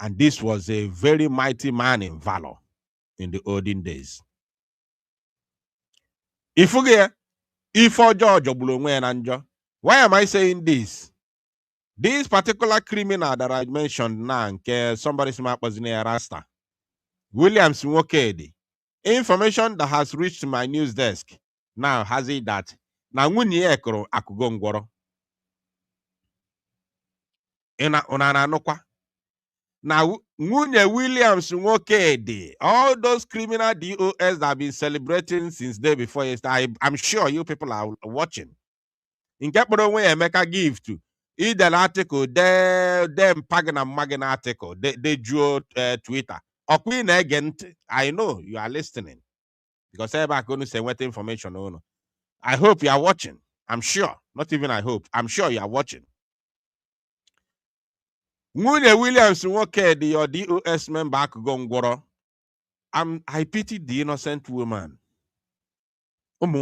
And this was a very mighty man in valor in the olden days. Why am I saying this? This particular criminal that I mentioned now, somebody's map was near Rasta, Williams Nwokedi. Information that has reached my news desk now has it that na nwunye ekoro akugo ngworo. Una nokwa. Now nwunye Williams Nwokedi, all those criminal DOS that have been celebrating since day before yesterday, I'm sure you people are watching. In Keporo we Emeka give to either article, them pagana magana article, they drew Twitter. Again, I know you are listening because everybody going to say what information. No. I hope you are watching. I'm sure. Not even I hope. I'm sure you are watching. Nwunye Williams Nwokedi, your DOS member, Gongoro. I pity the innocent woman. If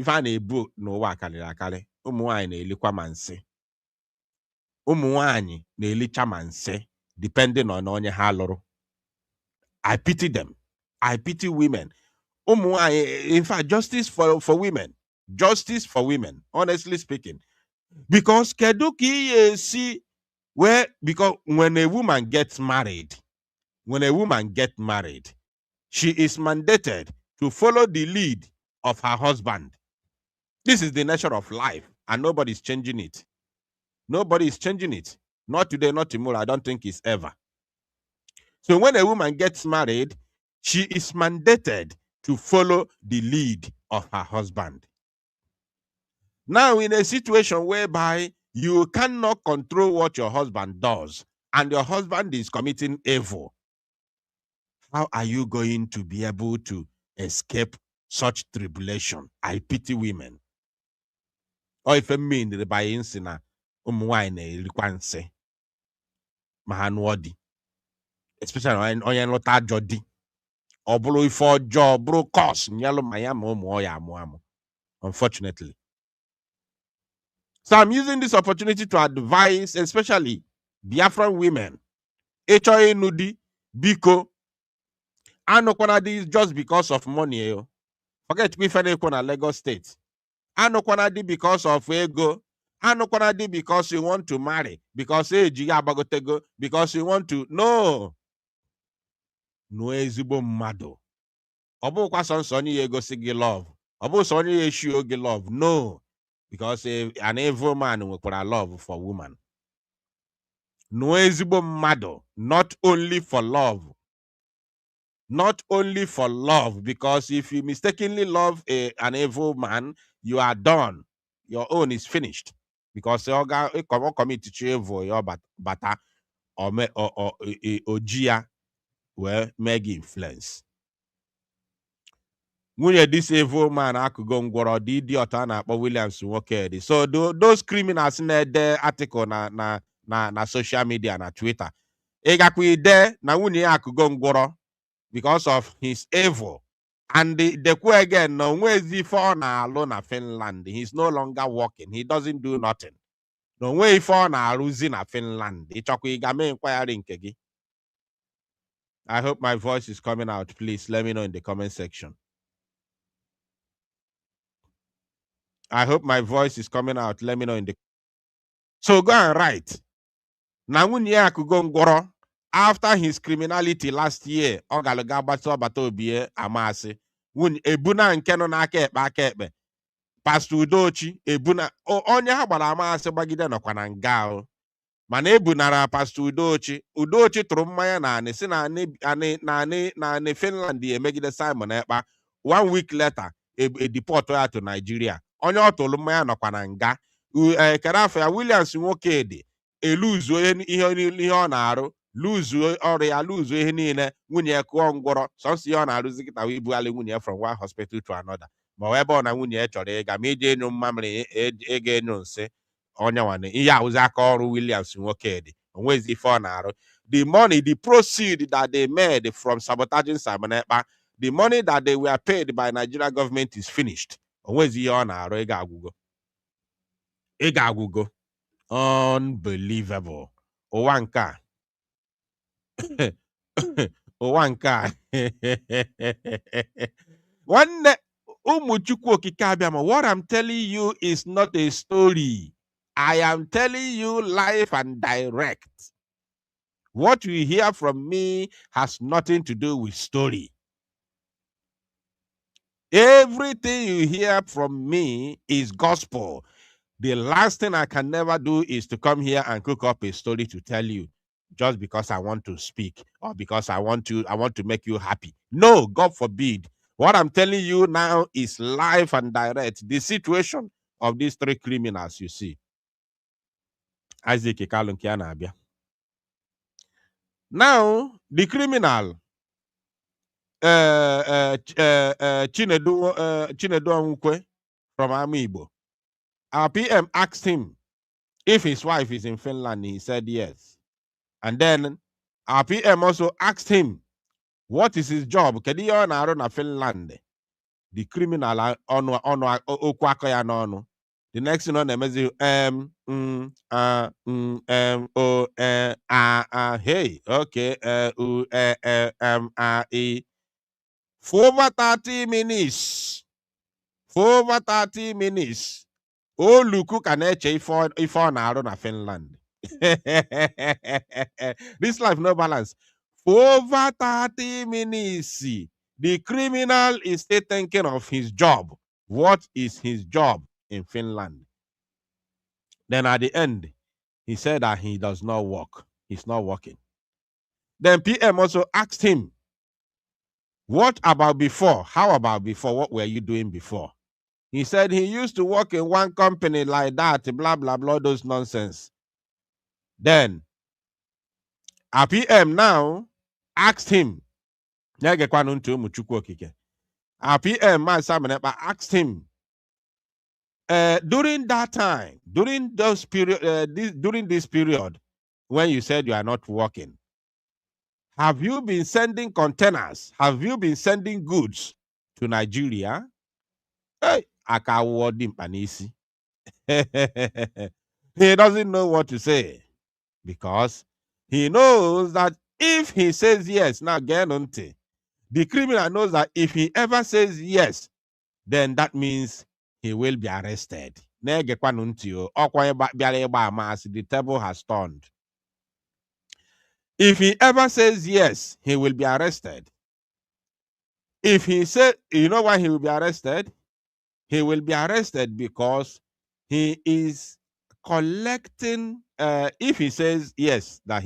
I na-ebu n'ụwa akali ụmụnwaanyị na-elikwa ma nsị. Ụmụnwaanyị na-elicha ma nsị, depending on onye ha lụrụ. I pity them. I pity women. In fact, justice for women. Justice for women. Honestly speaking, Because keduki see where, because when a woman gets married, she is mandated to follow the lead of her husband. This is the nature of life, and nobody's changing it. Nobody is changing it. Not today, not tomorrow. I don't think it's ever. So when a woman gets married, she is mandated to follow the lead of her husband. Now, in a situation whereby you cannot control what your husband does, and your husband is committing evil, how are you going to be able to escape such tribulation? I pity women. Or if I mean the by insina mahanwadi, especially on your nota jodi, or blue for job, bro cost, yellow mayam, unfortunately. So I'm using this opportunity to advise, especially Biafran women, HOA Nudi, Biko, Anokwana this just because of money. Forget me for Lagos State. Anokwana because of ego. Anokwana because you want to marry. Because because you want to. No ezigbo mmadụ. Ọ bụkwa sọnsọ onye ya egosi gị love. Ọ bụ sọ onye ya eshio gị love. No. Because an evil man nwekwara love for woman. No ezigbo mmadụ. Not only for love. Not only for love, because if you mistakenly love an evil man, you are done. Your own is finished. Because you commit to evil, your bata or Gia will make influence. When this evil man, I could go ngworo the idiot na Williams nwoke. So those criminals in the article na social media na Twitter. Egakwi there na wunye akugo ngworo because of his evil. And the again, no way for na Finland. He's no longer working. He doesn't do nothing. No way for na losing na Finland. I hope my voice is coming out. Please let me know in the comment section. I hope my voice is coming out. Let me know in the. So go and write. Na wunye akugo ngworo. After his criminality last year, Ogaloga Batobie Amasi, when Ebuna and Canon aka ekpe, Pastor Udochi, Ebuna, onye ha gbara Amasi bagide no kwanangao. Mana ebunara Pastor Udochi tụrụ mmanya na anị si na anị Finland emegide Simon Ekpa. 1 week later, deport ya to Nigeria. Onye ọ tụrụ mmanya nọkwa na nga. Karafa ya Williams Nwokedi eluzu ihe ọ na-arụ. Lose or ya lose ihe niile nwunye kụọ ngwọrọ sọsọ ihe ọ na-arụzi kịta wee bugharị nwunye from one hospital to another. Ma ebe ọ na nwunye chọrọ ịga ma ije enyo mmamịrị ego enyo nsị onye nwane ihe ahụzi aka ọrụ Williams Nwokedi onwezi ife ọ na-arụ. The money, the proceed that they made from sabotaging Simon Ekpa, the money that they were paid by Nigeria government is finished. Onwezi ihe ọ na-arụ ịga agwụgo. Unbelievable. Ụwa nke a ụwa nke a nwanne ụmụ Chukwu okike abịa ma what I'm telling you is not a story. I am telling you live and direct. What you hear from me has nothing to do with story. Everything you hear from me is gospel. The last thing I can never do is to come here and cook up a story to tell you just because I want to speak or because I want to make you happy. No, God forbid. What I'm telling you now is live and direct. The situation of these three criminals, you see. Isaac Kalunkiana. Now, the criminal, Chinedu Amukwe from Amiibo. Our PM asked him if his wife is in Finland. He said yes. And then our PM also asked him, what is his job? Can he on Finland? The criminal on Okwakoya no. The next thing on the message, hey, okay, for over 30 minutes. For over 30 minutes. Oh, Luku can if on na Finland. This life no balance. For over 30 minutes, the criminal is still thinking of his job. What is his job in Finland? Then at the end, he said that he does not work. He's not working. Then PM also asked him, what about before? How about before? What were you doing before? He said he used to work in one company like that, blah, blah, blah, those nonsense. Then our PM now asked him, our PM asked him, during that time, during those period, during this period, when you said you are not working, have you been sending containers? Have you been sending goods to Nigeria? Hey, Panisi. He doesn't know what to say because he knows that if he says yes, now the criminal knows that if he ever says yes, then that means he will be arrested. The table has turned. If he ever says yes, he will be arrested. If he said, you know why he will be arrested? He will be arrested because he is collecting. If he says yes, that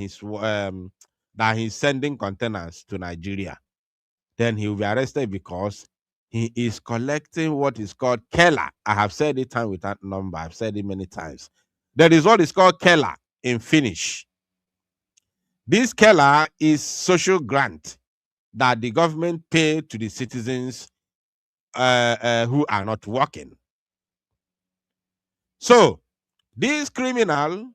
he's sending containers to Nigeria, then he will be arrested because he is collecting what is called Keller. I have said it time with that number. I've said it many times. There is what is called Keller in Finnish. This Keller is social grant that the government pay to the citizens who are not working. So this criminal,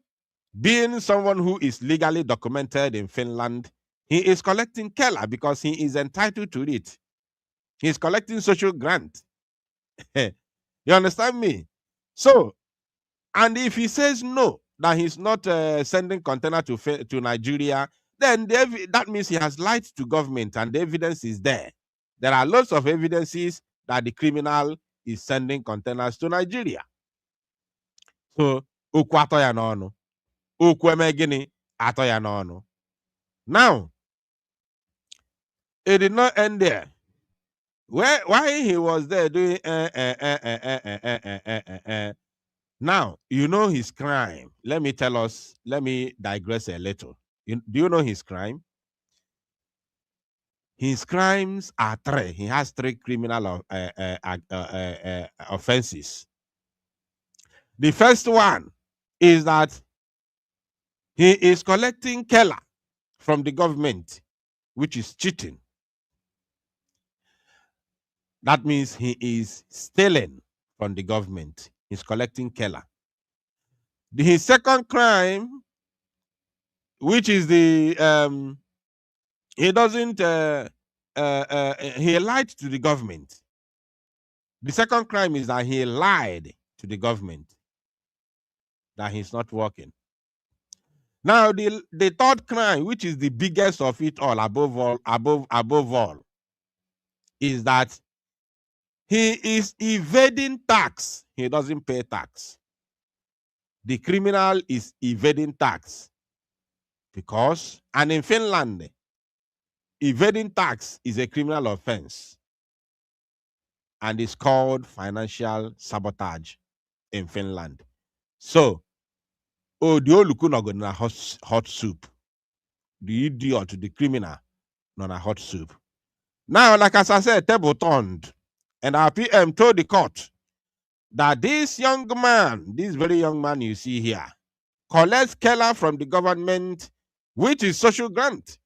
being someone who is legally documented in Finland, he is collecting Keller because he is entitled to it. He is collecting social grant. You understand me? So, and if he says no, that he's not sending container to Nigeria, then that means he has lied to government and the evidence is there. There are lots of evidences that the criminal is sending containers to Nigeria. So, okwu atọ ya n'ọnụ. Okwu eme gịnị? Atọ ya n'ọnụ. Now, it did not end there. Why he was there doing now, you know his crime. Let me digress a little. Do you know his crime? His crimes are three. He has three criminal offenses. The first one is that he is collecting Keller from the government, which is cheating. That means he is stealing from the government. He's collecting Keller. His second crime, which is the he doesn't he lied to the government. The second crime is that he lied to the government that he's not working. Now the third crime, which is the biggest of it all, above all, is that he is evading tax. He doesn't pay tax. The criminal is evading tax because, and in Finland, evading tax is a criminal offense and it's called financial sabotage in Finland. So, the old na hot soup. The idiot, the criminal, not a hot soup. Now, like as I said, table turned, and our PM told the court that this young man, this very young man you see here, collects Keller from the government, which is social grant,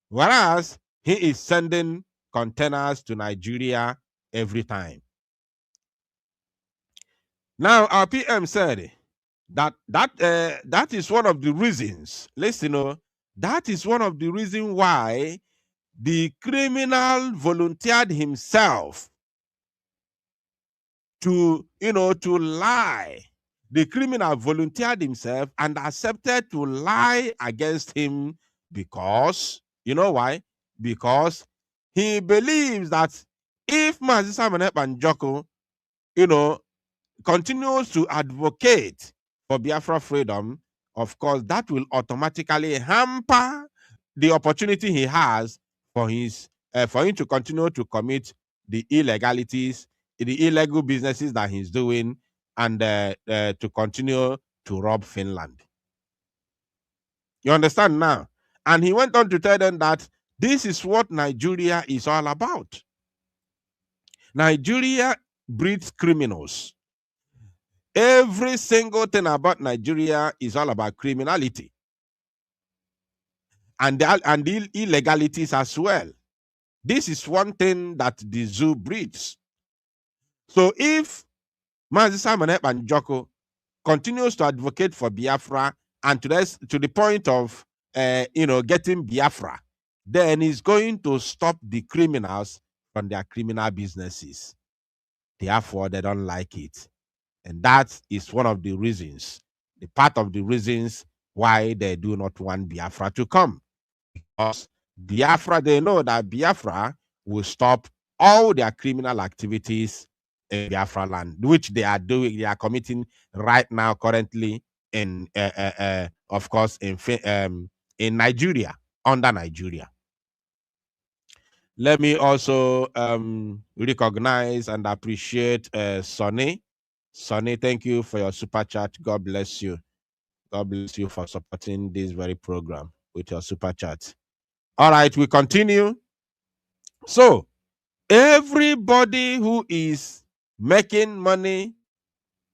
whereas he is sending containers to Nigeria every time. Now, our PM said that is one of the reasons. Listen, that is one of the reasons why the criminal volunteered himself to lie. The criminal volunteered himself and accepted to lie against him because, you know why? Because he believes that if Mazi Simon Ekpa and Joko, continues to advocate for Biafra freedom, of course, that will automatically hamper the opportunity he has for him to continue to commit the illegalities, the illegal businesses that he's doing, and to continue to rob Finland. You understand now? And he went on to tell them that this is what Nigeria is all about. Nigeria breeds criminals. Every single thing about Nigeria is all about criminality and the illegalities as well. This is one thing that the zoo breeds. So if Mazi Simon Ekpa Njoko continues to advocate for Biafra and to the point of getting Biafra, then he's going to stop the criminals from their criminal businesses. Therefore, they don't like it. And that is one of the reasons, the part of the reasons why they do not want Biafra to come. Because Biafra, they know that Biafra will stop all their criminal activities in Biafra land, which they are doing, they are committing right now, currently in, of course, in Nigeria, under Nigeria. Let me also recognize and appreciate Sonny. Sonny, thank you for your super chat. God bless you. God bless you for supporting this very program with your super chat. All right, we continue. So, everybody who is making money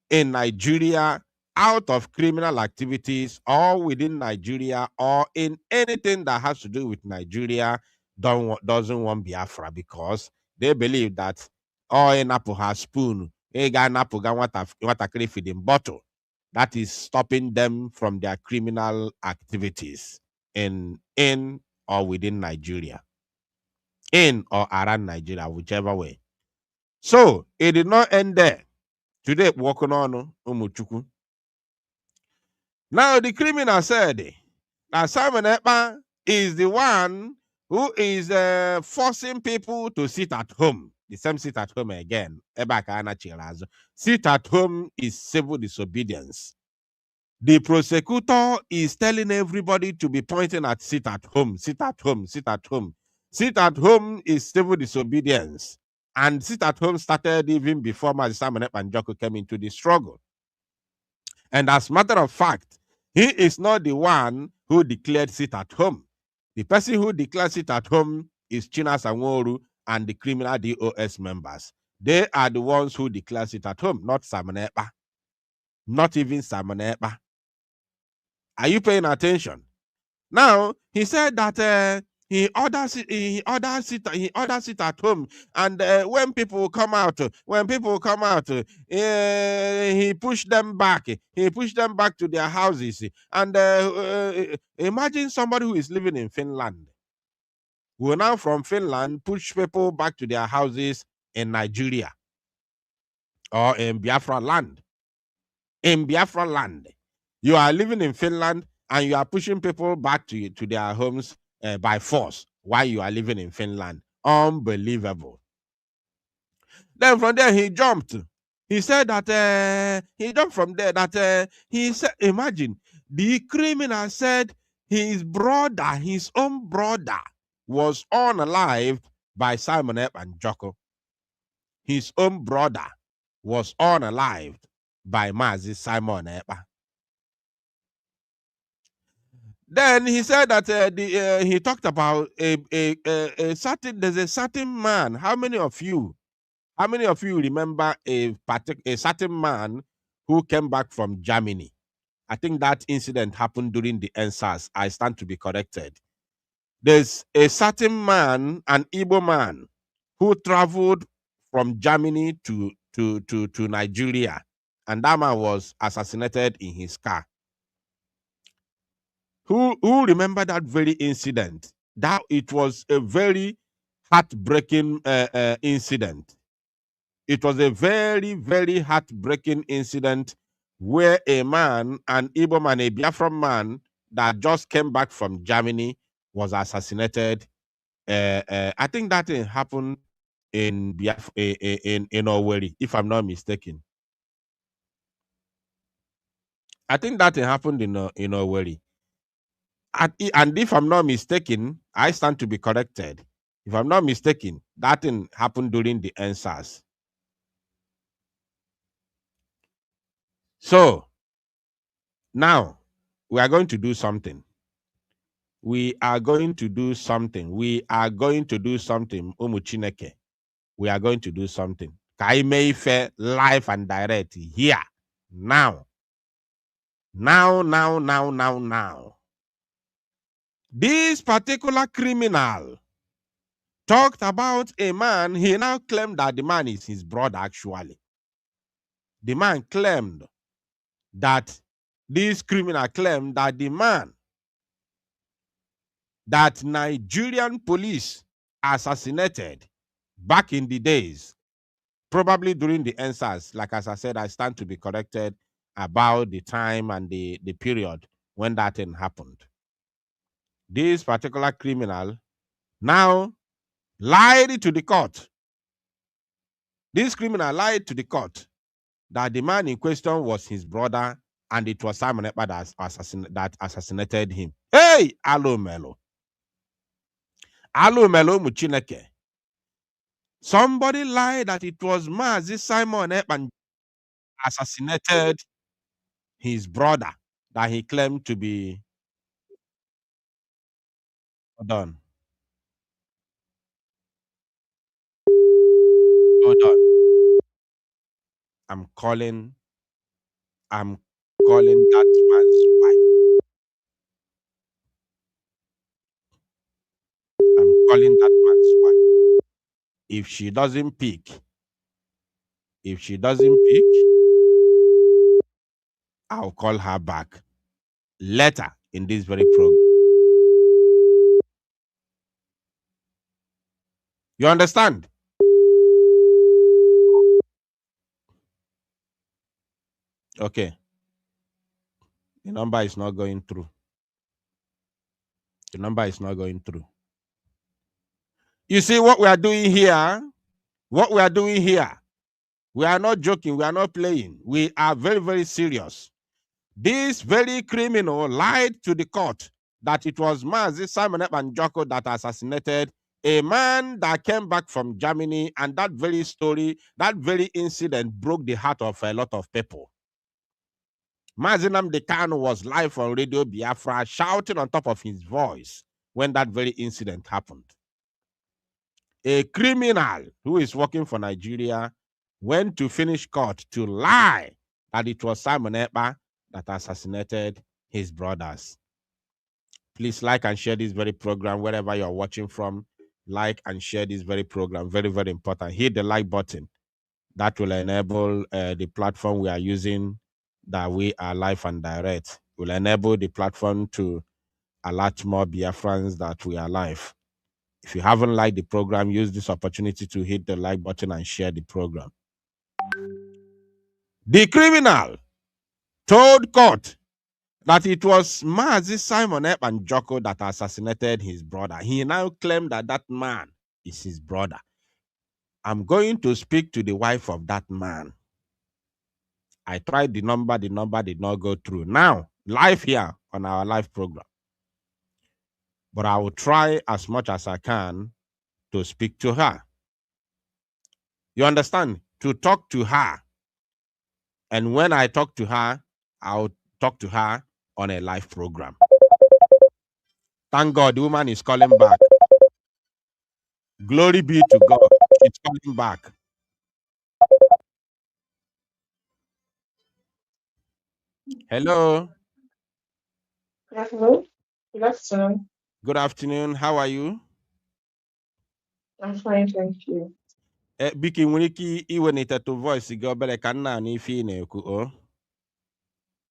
in Nigeria out of criminal activities or within Nigeria or in anything that has to do with Nigeria doesn't want Biafra, because they believe that in Apple has spoon, feeding bottle. That is stopping them from their criminal activities in or within Nigeria, in or around Nigeria, whichever way. So it did not end there. Today, walking on Umuchuku. Now the criminal said that Simon Ekpa is the one who is forcing people to sit at home. The same sit at home again. Sit at home is civil disobedience. The prosecutor is telling everybody to be pointing at sit at home, sit at home, sit at home. Sit at home is civil disobedience. And sit at home started even before Mazi Simon Ekpa Njoko came into the struggle. And as a matter of fact, he is not the one who declared sit at home. The person who declared sit at home is China Sanworu and the criminal DOS members. They are the ones who declare sit at home, not Simon Ekpa. Not even Simon Ekpa. Are you paying attention? Now, he said that he orders it at home, and when people come out, he pushed them back. He pushed them back to their houses. And imagine somebody who is living in Finland will now from Finland push people back to their houses in Nigeria or in Biafra land. In Biafra land, you are living in Finland and you are pushing people back to their homes by force while you are living in Finland. Unbelievable. Then from there he jumped. He said that he jumped from there that he said, imagine, the criminal said his own brother, was unalived by Simon Ekpa Njoko. His own brother was unalived by Mazi Simon Ekpa. Then he said that he talked about there's a certain man. How many of you remember a certain man who came back from Germany? I think that incident happened during the NSAS. I stand to be corrected. There's a certain man, an Igbo man, who traveled from Germany to Nigeria, and that man was assassinated in his car. Who remember that very incident? That it was a very heartbreaking incident. It was a very, very heartbreaking incident where a man, an Igbo man, a Biafran man that just came back from Germany, was assassinated. I think that thing happened in Owerri, if I'm not mistaken. I think that happened in Owerri. And if I'm not mistaken, I stand to be corrected. If I'm not mistaken, that thing happened during the NSAS. So now we are going to do something. We are going to do something. We are going to do something. Umuchineke. We are going to do something. Kaimeife live and direct here. Now. Now. This particular criminal talked about a man. He now claimed that the man is his brother, actually. The man claimed that this criminal claimed that the man that Nigerian police assassinated back in the days, probably during the NSAS, like as I said, I stand to be corrected about the time and the period when that thing happened. This particular criminal now lied to the court. This criminal lied to the court that the man in question was his brother and it was Simon Ekpa that assassinated him. Hey, alo melo muchineke. Somebody lied that it was Mazi Simon Ekpa assassinated his brother that he claimed to be. Hold on. I'm calling that man's wife. I'm calling that man's wife. If she doesn't pick, I'll call her back later in this very program. You understand? Okay. The number is not going through. The number is not going through. You see what we are doing here? What we are doing here? We are not joking. We are not playing. We are very, very serious. This very criminal lied to the court that it was Mazi Simon Ekpa Njoko that assassinated a man that came back from Germany, and that very story, that very incident broke the heart of a lot of people. Mazi Nnamdi Kanu was live on Radio Biafra shouting on top of his voice when that very incident happened. A criminal who is working for Nigeria went to finish court to lie that it was Simon Ekpa that assassinated his brothers. Please like and share this very program wherever you're watching from. Like and share this very program. Very, very important. Hit the like button. That will enable the platform we are using, that we are live and direct. Will enable the platform to alert more Biafrans that we are live. If you haven't liked the program, use this opportunity to hit the like button and share the program. The criminal told court that it was Mazi Simon Ekpa Njoko that assassinated his brother. He now claimed that that man is his brother. I'm going to speak to the wife of that man. I tried the number did not go through. Now, live here on our live program. But I will try as much as I can to speak to her. You understand? To talk to her. And when I talk to her, I'll talk to her on a live program. Thank God, the woman is calling back. Glory be to God. She's calling back. Hello. Hello. Good afternoon. Good afternoon. How are you? I'm fine, thank you. Biki Winiki, Iwenita to voice, go back and if you know.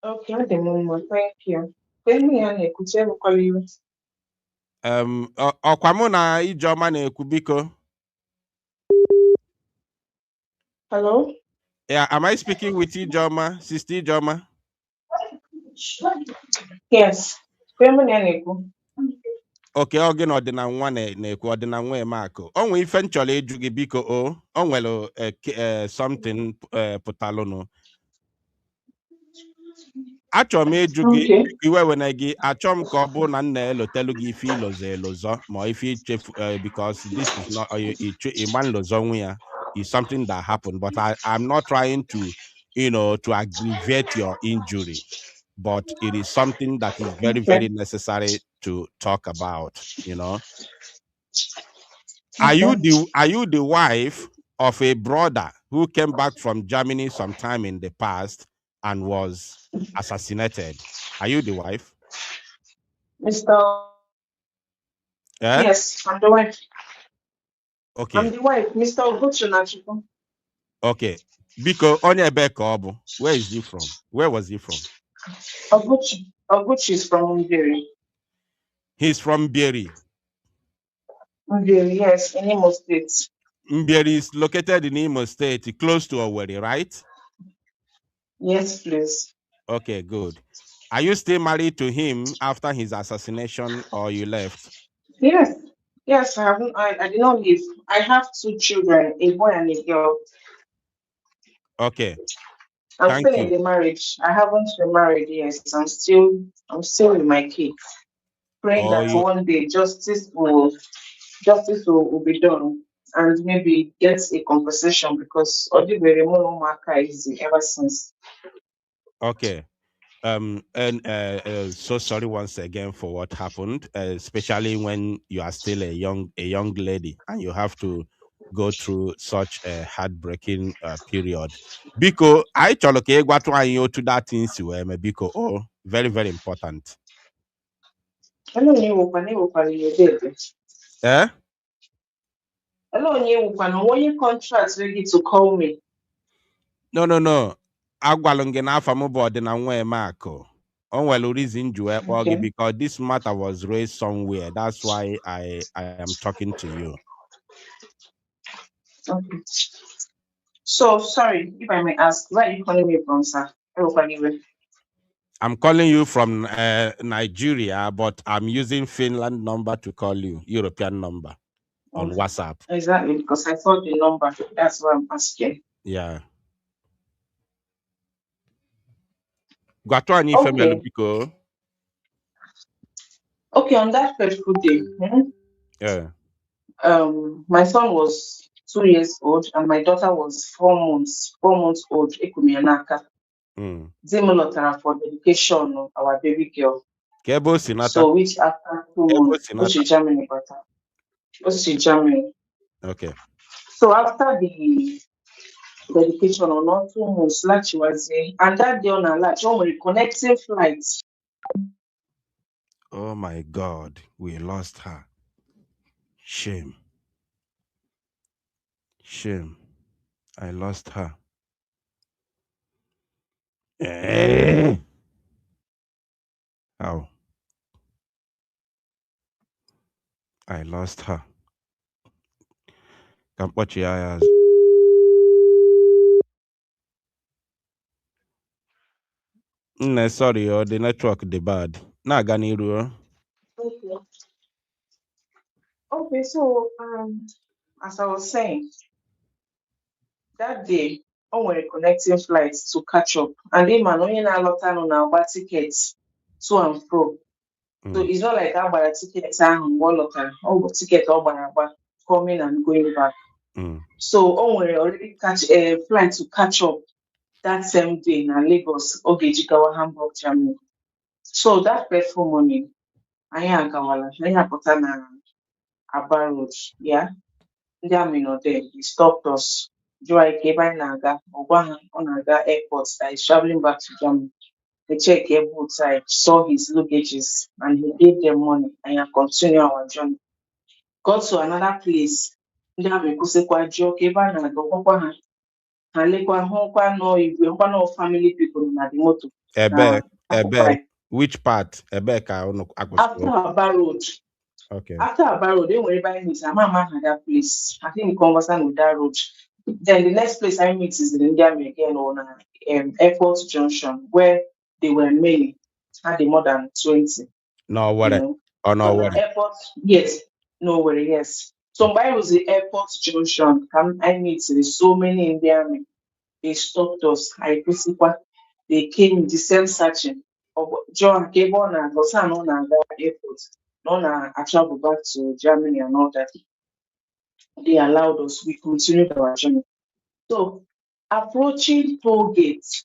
Okay, at the moment, thank you. Tell me, Anne, could you call you? Okwamuna Ijoma na-ekwu biko. Hello? Yeah, am I speaking with Ijoma, Sister Ijoma? Yes. Tell me, Anne. Okay, oge na ọdịna nwa na-ekwu ọdịna nwa emakụ. O nwere ife nchọrọ ịjụ gị biko o nwere something pụtalụnụ. achọrọ m ịjụ gị Okay. iwe wena gị achọrọ m ka ọ bụrụ na nna elotelu gị ife ilozo elozo ma ife ichefu because this is not ịgba nlozo nwe ya is something that happened, but I'm not trying to to aggravate your injury, but it is something that is very, Okay. very necessary to talk about. Okay. Are you the wife of a brother who came back from Germany sometime in the past and was assassinated? Are you the wife? Mr. Yeah. Yes, I'm the wife. Okay. I'm the wife, Mr. Oguchi. Okay. Biko onye ebe ka ọ bụ. Where is he from? Where was he from? Oguchi is from Mbiri. He's from Bieri. Mbiri, yes, in Imo State. Mbieri is located in Imo State, close to Owerri, right? Yes, please. Okay, good. Are you still married to him after his assassination, or you left? Yes, I haven't. I did not leave. I have 2 children, a boy and a girl. Okay. I'm Thank still you. in the marriage. I haven't been married yet. I'm still with my kids. Praying that one day justice will be done and maybe get a compensation, because Odibere Monomaka is ever since. Okay. So sorry once again for what happened, especially when you are still a young lady and you have to go through such a heartbreaking period. Biko, I choloke gwatu anyo to that things you biko. Oh, very, very important. Hello, you Eh? Hello, you contract ready to call me? No. Agwalunge na afa mu bo na nwa emako. Onwelu reason ju Okay. because this matter was raised somewhere. That's why I am talking to you. Okay. So sorry if I may ask, where are you calling me from, sir? I'm calling you from Nigeria, but I'm using Finland number to call you, European number on WhatsApp. Exactly, because I thought the number. That's why I'm asking. Yeah. Okay, on that fateful day, Yeah. My son was 2 years old and my daughter was 4 months old. Ekumianaka. Zimulotara for dedication of our baby girl. So which after 2 months, which is Germany, Germany. Okay. So after the dedication or not 2 months, like she was saying, and that day on a latch, connecting flights. Oh my God, we lost her. Shame. I lost her. How? I lost her. Can't watch your eyes. Sorry, the network the bad. Naganiru. Okay, so as I was saying, that day, we're connecting flights to catch up, and then man only na lot on our tickets to and fro. So it's not like I buy a ticket and one lot of ticket or coming and going back. So we already catch a flight to catch up that same day in Lagos, Ogejikawa, Hamburg, Germany. So that fateful morning, I am Kawala, I am Potana Aba Road, yeah. Ndị amị nọ there, he stopped us. Jụọ anyị ka ebe anyị na-aga, ọ gwa ha ọ na-aga airport that he's traveling back to Germany. They check airport side, saw his luggages, and he gave them money and continue our journey. Got to another place. Ndị amị kwụsịkwa jụọ ka ebe anyị na-aga, ọ gwakwa ha. Ha lekwa hụkwa nọ igwe, hụkwa nọ family people na the motor. Ebe. Which part? Ebe ka after Aba Road. Okay. After Aba Road, then wherever I meet, I'm at that place. I think we conversation with that road. Then the next place I meet is in India again on Airport Junction, where they were many, had more than 20. No worry. Oh no worry. Airport, yes. No worry, yes. So by was the Airport Junction. I meet so many Indian. They stopped us. They came in the same searching. John gave on and was on the airport, I traveled back to Germany and all that. They allowed us, we continued our journey. So approaching toll gates.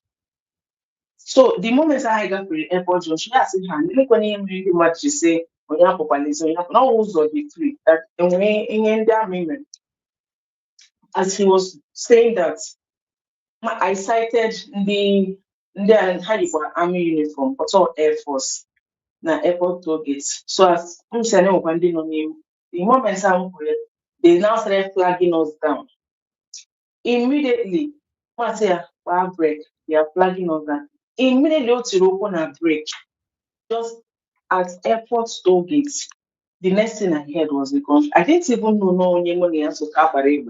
So the moment I got to the airport junction, I said, "Look when you really much to say when you have population, you have no rules of the free that in that moment." As he was saying that, I cited the army uniform, also Air Force, na airport toll gates. So as I'm saying, the moment they now started flagging us down. Immediately, I say, break, they are flagging us down. Immediately, to open a break, just at airport toll gates. The next thing I heard was because I didn't even know no money has to cover it.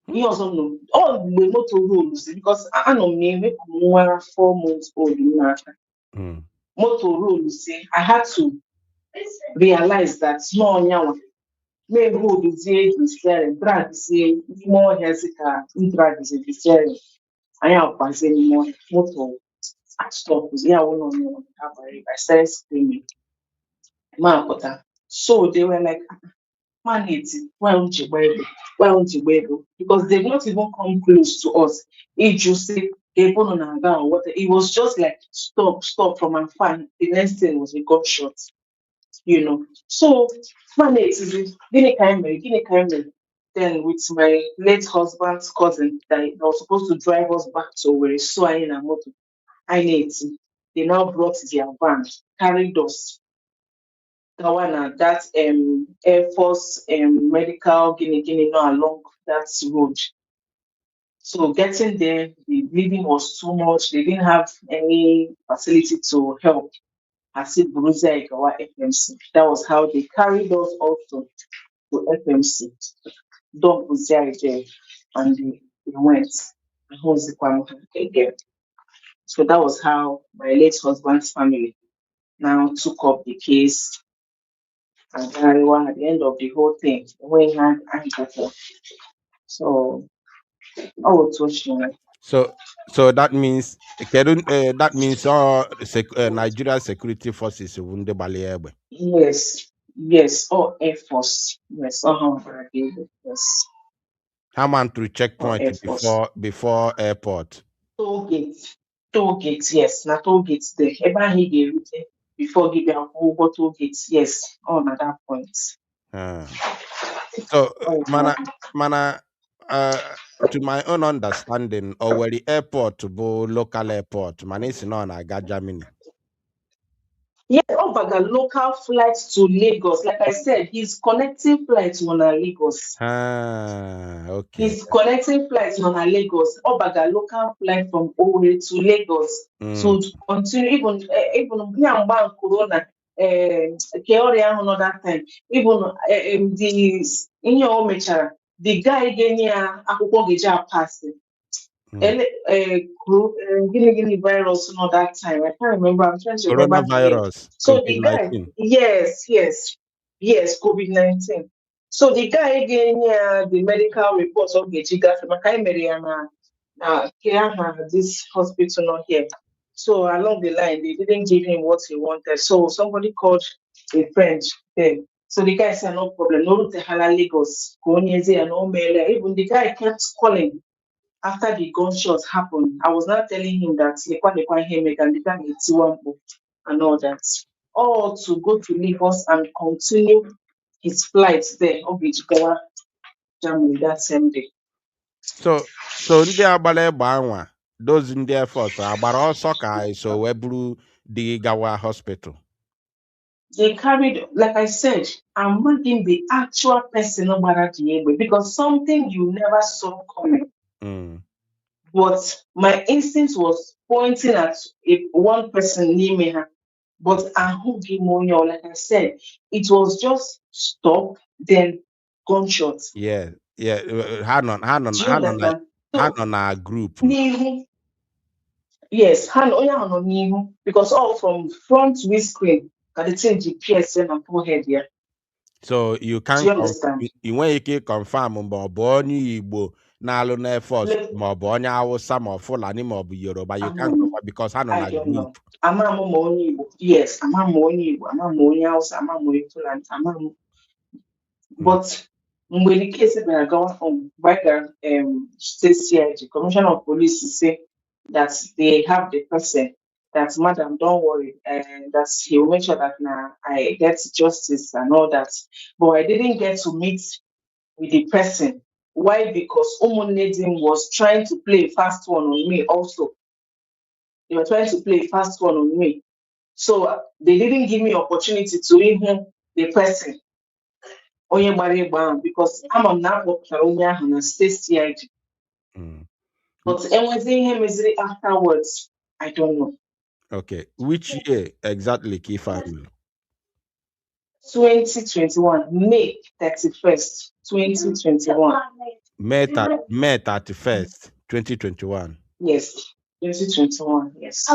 He also know all the motor rules because I know me make 4 months old in motor rules say I had to realize that no nyawa may hold the steering drag say more hesica drag is the steering I am passing more motor stop yeah one on your cover I started screaming so they were like man why don't you wear it? Why don't you wear it? Because they've not even come close to us. It just say they put on our gun what it was just like stop from afar. The next thing was we got shot, you know. So man guinea kind. Then with my late husband's cousin that was supposed to drive us back to where so I in a motor. I need they now brought their van, carried us that Air Force medical Guinea not along that road. So getting there, the bleeding was too much. They didn't have any facility to help. As if Buruza Ikawa FMC. That was how they carried us also to FMC. Dog was there and they went. Again. So that was how my late husband's family now took up the case. And at the end of the whole thing, when hand and cattle. So I will touch you. So that means that means all Nigeria security forces wunde baliebe. Yes, all Air Force. Yes, yes. How man through All checkpoint Air Force. before airport. Toll gates, yes. Na toll gates there. Ever he get before give them over toll gates, yes. On at that point. So Oh, mana to my own understanding, or the airport to bo local airport, man is known as Germany. yes, Obaga local flights to Lagos. Like I said, his connecting flights on Lagos. Okay. His connecting flights on Lagos. Obaga local flight from Owerri to Lagos. So to continue even Biamba Corona another time. Even the in your mechara, the guy again here Akuko Gija passed. Guinea virus not that time. I can't remember. I'm trying to remember the name. Coronavirus, So the guy, COVID-19. yes, COVID-19. So the guy again, the medical reports of the Giga Makai Mariana, this hospital not here. So along the line, they didn't give him what he wanted. So somebody called a friend there. So the guy said, no problem, no route to Lagos, no mail. Even the guy kept calling after the gunshots happened. I was not telling him that and all that. All to go to Lagos and continue his flight there of Germany that same day. So ndị agbara egbe anwa those ndị Air Force agbara ọsọ ka so wee buru the Gawa hospital. They carried, like I said, I'm reading the actual person because something you never saw coming. But my instinct was pointing at one person near me. But like I said, it was just stop, then gunshots. Yeah. Hand on our group. Yes, because all from front windscreen got the thing GPS and forehead here. So you can't you when you confirm onye Igbo na-alụ na Air Force ma ọ bụ onye Hausa ma ọ Fulani ma ọ bụ Yoruba, you can't confirm because hand on a group. Amamo Moni, yes, Amamoni, Amamoni house, Amamoni Fulan, Amam. But when the case is going on, by the state CIG, Commissioner of Police, say that they have the person, that madam, don't worry, and that he will make sure that now I get justice and all that. But I didn't get to meet with the person. Why? Because Omonedim was trying to play a fast one on me also. They were trying to play a fast one on me. So they didn't give me opportunity to even the person. Because I'm on that and stay CIG. But everything him is afterwards, I don't know. Okay. Which year exactly, Kifa? 2021, May 31st, 2021. May 31st, 2021. Yes, 2021, yes.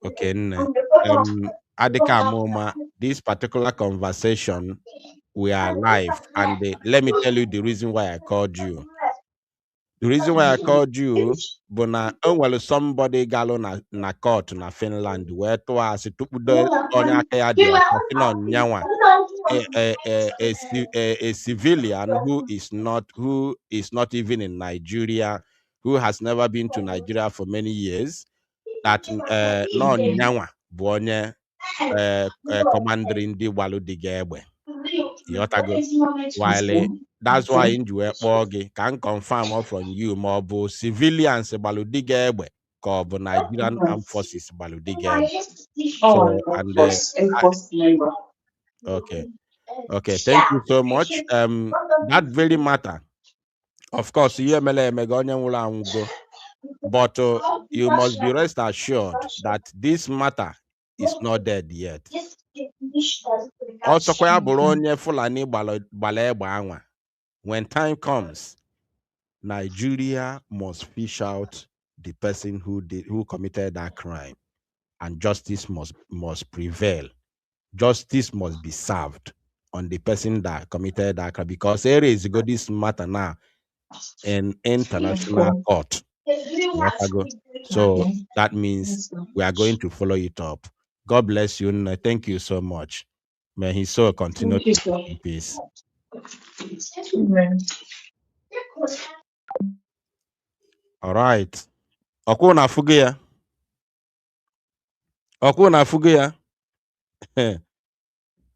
Okay. Adika Moma, this particular conversation, we are live. And let me tell you the reason why I called you. The reason why I called you, but now somebody galo na court na Finland where to us to put the on a civilian who is not even in Nigeria, who has never been to Nigeria for many years, that no nyanwa bonye commander in the walu digebe. Yotago. While that's why in Juepogi can confirm from you more civilians baludigebe called Nigerian Armed Forces baludigebe. So and okay, thank you so much. That very matter, of course, but you must be rest assured that this matter is not dead yet. Also, when time comes, Nigeria must fish out the person who committed that crime, and justice must prevail. Justice must be served on the person that committed that crime, because there is this matter now in international court. So that means we are going to follow it up. God bless you, and thank you so much. May His soul continue to in peace. Amen. All right. Okuna Fugia. Okuna Fugia.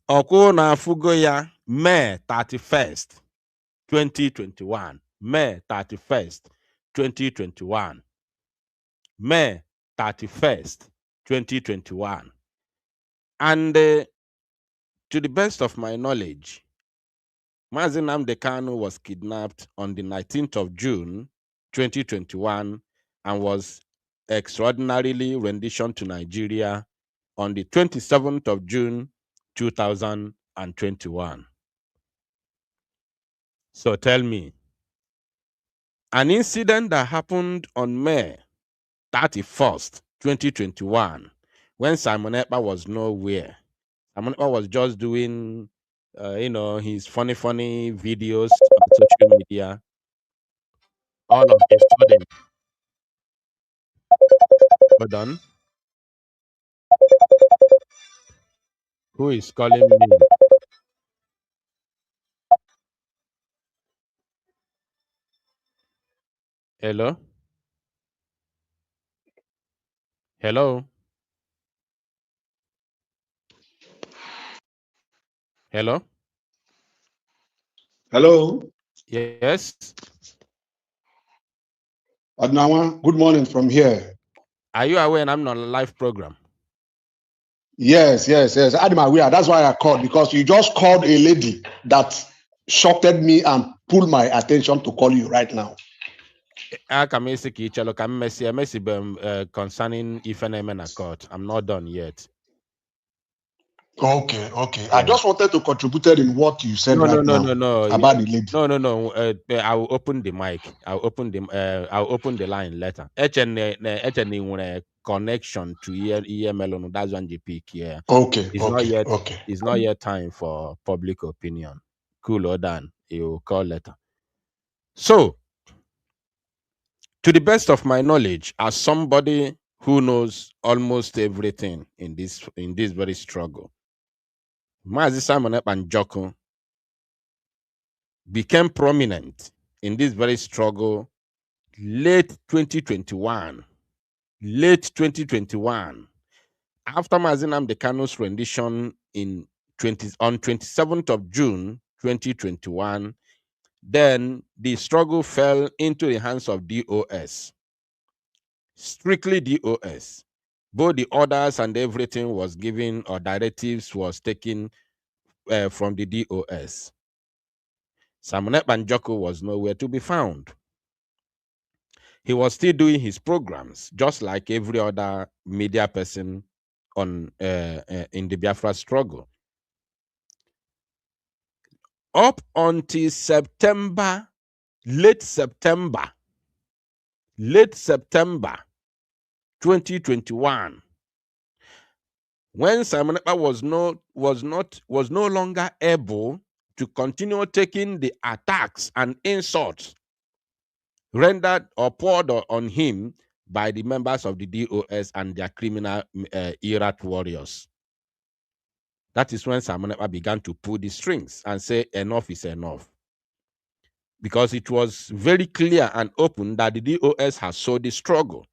Okuna Fugia, May 31st, 2021. May 31st, 2021. May 31st, 2021. And to the best of my knowledge, Mazi Nnamdi Kanu was kidnapped on the 19th of June, 2021, and was extraordinarily renditioned to Nigeria on the 27th of June, 2021. So tell me, an incident that happened on May 31st, 2021, when Simon Ekpa was nowhere. Simon Ekpa was just doing, his funny videos on social media. All of a sudden, hold on. Who is calling me? Hello? Hello? Hello? Hello. Yes? Adnawa, good morning from here. Are you aware I'm not on a live program? Yes. I'm aware. That's why I called, because you just called a lady that shocked me and pulled my attention to call you right now. Concerning Ifeanyi Court. I'm not done yet. Okay. Yeah. I just wanted to contribute in what you said No. about the lady. No. I will open the mic. I'll open the line later. HN connection to EML. That's one GP here. Okay. It's not yet time for public opinion. Cool or done. You call later. So, to the best of my knowledge, as somebody who knows almost everything in this very struggle. Mazi Simon Ekpa Njoku became prominent in this very struggle late 2021. Late 2021. After Mazi Nnamdi Kanu's rendition on 27th of June 2021, then the struggle fell into the hands of DOS. Strictly DOS. Both the orders and everything was given, or directives was taken from the DOS. Simon Ekpa Njoku was nowhere to be found. He was still doing his programs, just like every other media person in the Biafra struggle. Up until September, late September 2021, when Simon Ekpa was no longer able to continue taking the attacks and insults rendered or poured on him by the members of the DOS and their criminal Iraq warriors. That is when Simon Ekpa began to pull the strings and say enough is enough. Because it was very clear and open that the DOS has sold the struggle.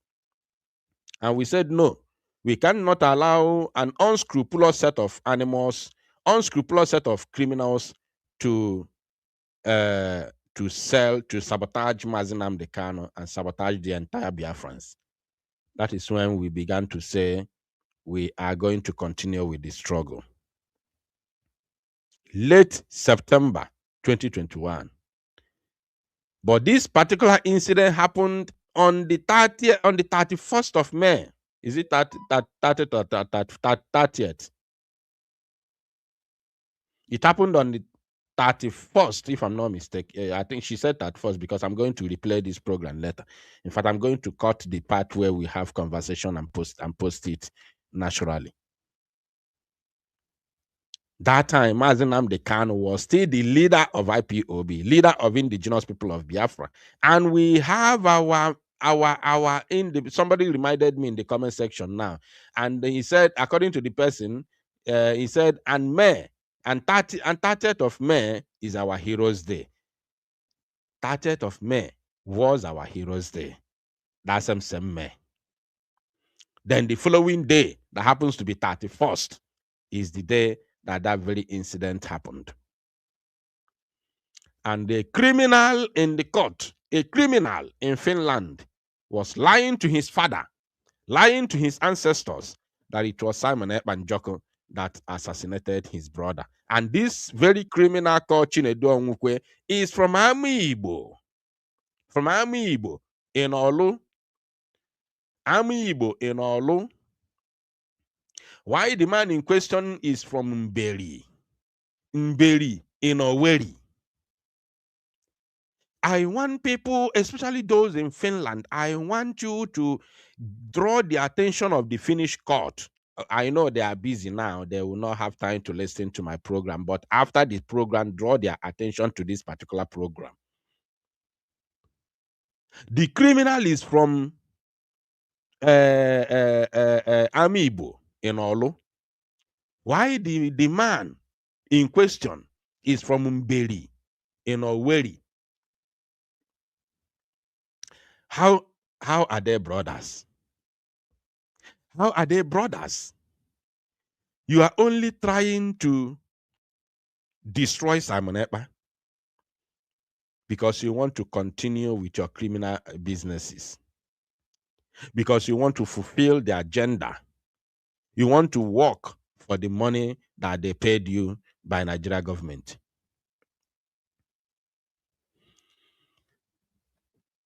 And we said, no, we cannot allow an unscrupulous set of animals, unscrupulous set of criminals to sabotage Mazi Nnamdi Kanu and sabotage the entire Biafrans. That is when we began to say we are going to continue with the struggle. Late September 2021. But this particular incident happened on the 31st of May. Is it 30th or 30th? It happened on the 31st, if I'm not mistaken. I think she said that first, because I'm going to replay this program later. In fact, I'm going to cut the part where we have conversation and post it naturally. That time, Mazi Nnamdi Kanu was still the leader of IPOB, leader of indigenous people of Biafra. And we have somebody reminded me in the comment section now. And he said, according to the person, he said, and May, and 30th of May is our Heroes' Day. 30th of May was our Heroes' Day. That's same May. Then the following day, that happens to be 31st, is the day that very incident happened. And a criminal in the court, a criminal in Finland, was lying to his father, lying to his ancestors, that it was Simon Ekpa Njoku that assassinated his brother. And this very criminal called Chinedu Onwukwe is from Ami Igbo. From Ami Igbo in Olu. Ami Igbo in Olu. Why the man in question is from Mberi. Mberi in Oweri. I want people, especially those in Finland, I want you to draw the attention of the Finnish court. I know they are busy now. They will not have time to listen to my program. But after this program, draw their attention to this particular program. The criminal is from Amiibo in Olu. Why the man in question is from Mberi in Oweri? How are they brothers? How are they brothers? You are only trying to destroy Simon Ekpa because you want to continue with your criminal businesses, because you want to fulfill the agenda. You want to work for the money that they paid you by Nigeria government.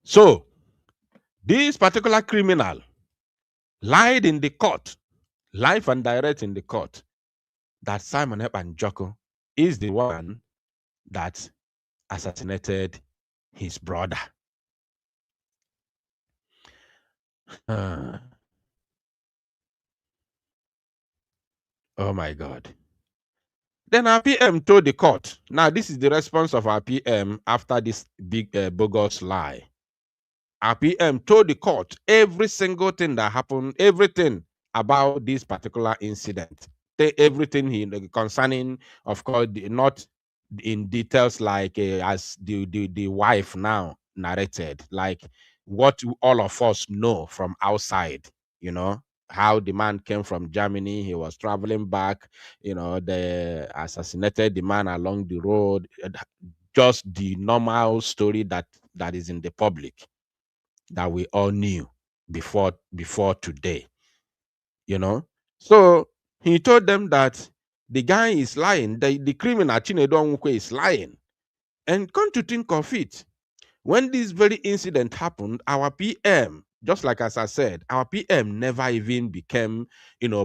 So, this particular criminal lied in the court, live and direct in the court, that Simon Ekpa Njoku is the one that assassinated his brother. Oh my God. Then our PM told the court. Now, this is the response of our PM after this big bogus lie. our PM told the court every single thing that happened, everything about this particular incident, everything concerning, of course, not in details like as the wife now narrated, like what all of us know from outside, how the man came from Germany, he was traveling back, they assassinated the man along the road, just the normal story that is in the public that we all knew before today, So he told them that the guy is lying, the criminal Chinedu Onwukwe is lying. And come to think of it, when this very incident happened, our PM, just like as I said, our PM never even became,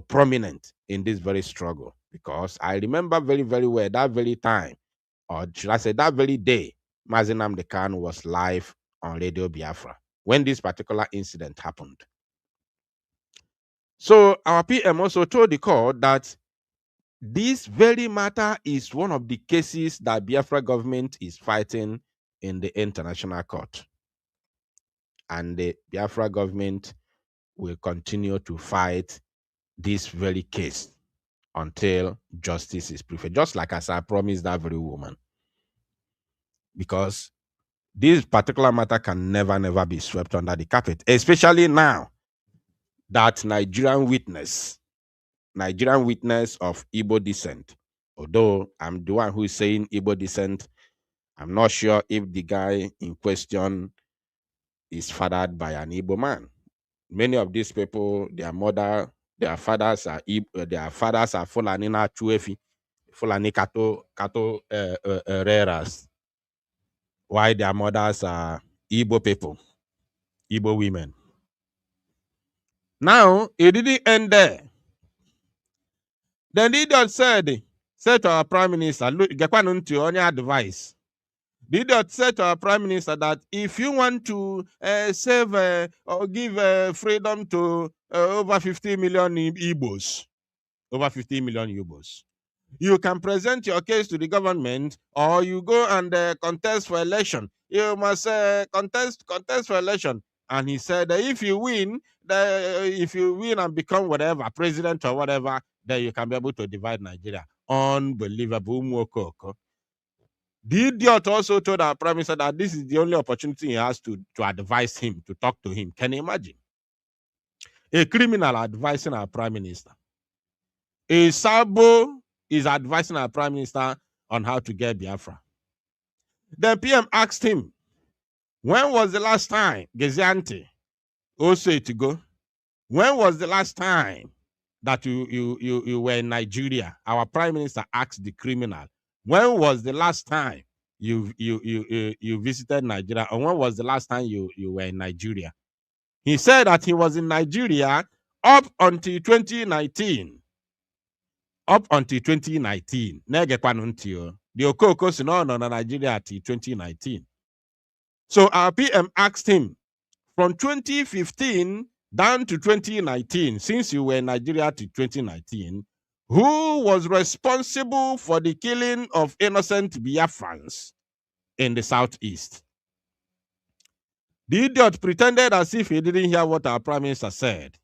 prominent in this very struggle. Because I remember very, very well that very time, or should I say that very day, Mazi Nnamdi Kanu was live on Radio Biafra when this particular incident happened. So our PM also told the court that this very matter is one of the cases that Biafra government is fighting in the international court. And the Biafra government will continue to fight this very case until justice is prevailed, just like as I promised that very woman. Because this particular matter can never be swept under the carpet, especially now that Nigerian witness of Igbo descent, although I'm the one who is saying Igbo descent, I'm not sure if the guy in question is fathered by an Igbo man. Many of these people, their fathers are Fulani na Chuefi, Fulani Kato Reras, while their mothers are Igbo people, Igbo women. Now, it didn't end there. The idiot said to our prime minister, look, on your advice. The idiot said to our prime minister that if you want to save or give freedom to over 50 million Igbos, you can present your case to the government, or you go and contest for election. You must contest for election. And he said that if you win and become whatever, president or whatever, then you can be able to divide Nigeria. Unbelievable. The idiot also told our prime minister that this is the only opportunity he has to advise him, to talk to him. Can you imagine? A criminal advising our prime minister. A Sabo is advising our prime minister on how to get Biafra. The PM asked him, when was the last time, Gezianti, also to go, when was the last time that you were in Nigeria? Our prime minister asked the criminal, when was the last time you visited Nigeria, or when was the last time you were in Nigeria? He said that he was in Nigeria up until 2019. Up until 2019. The Okoko is not on Nigeria until 2019. So our PM asked him, from 2015 down to 2019, since you were in Nigeria to 2019, who was responsible for the killing of innocent Biafrans in the southeast? The idiot pretended as if he didn't hear what our prime minister said.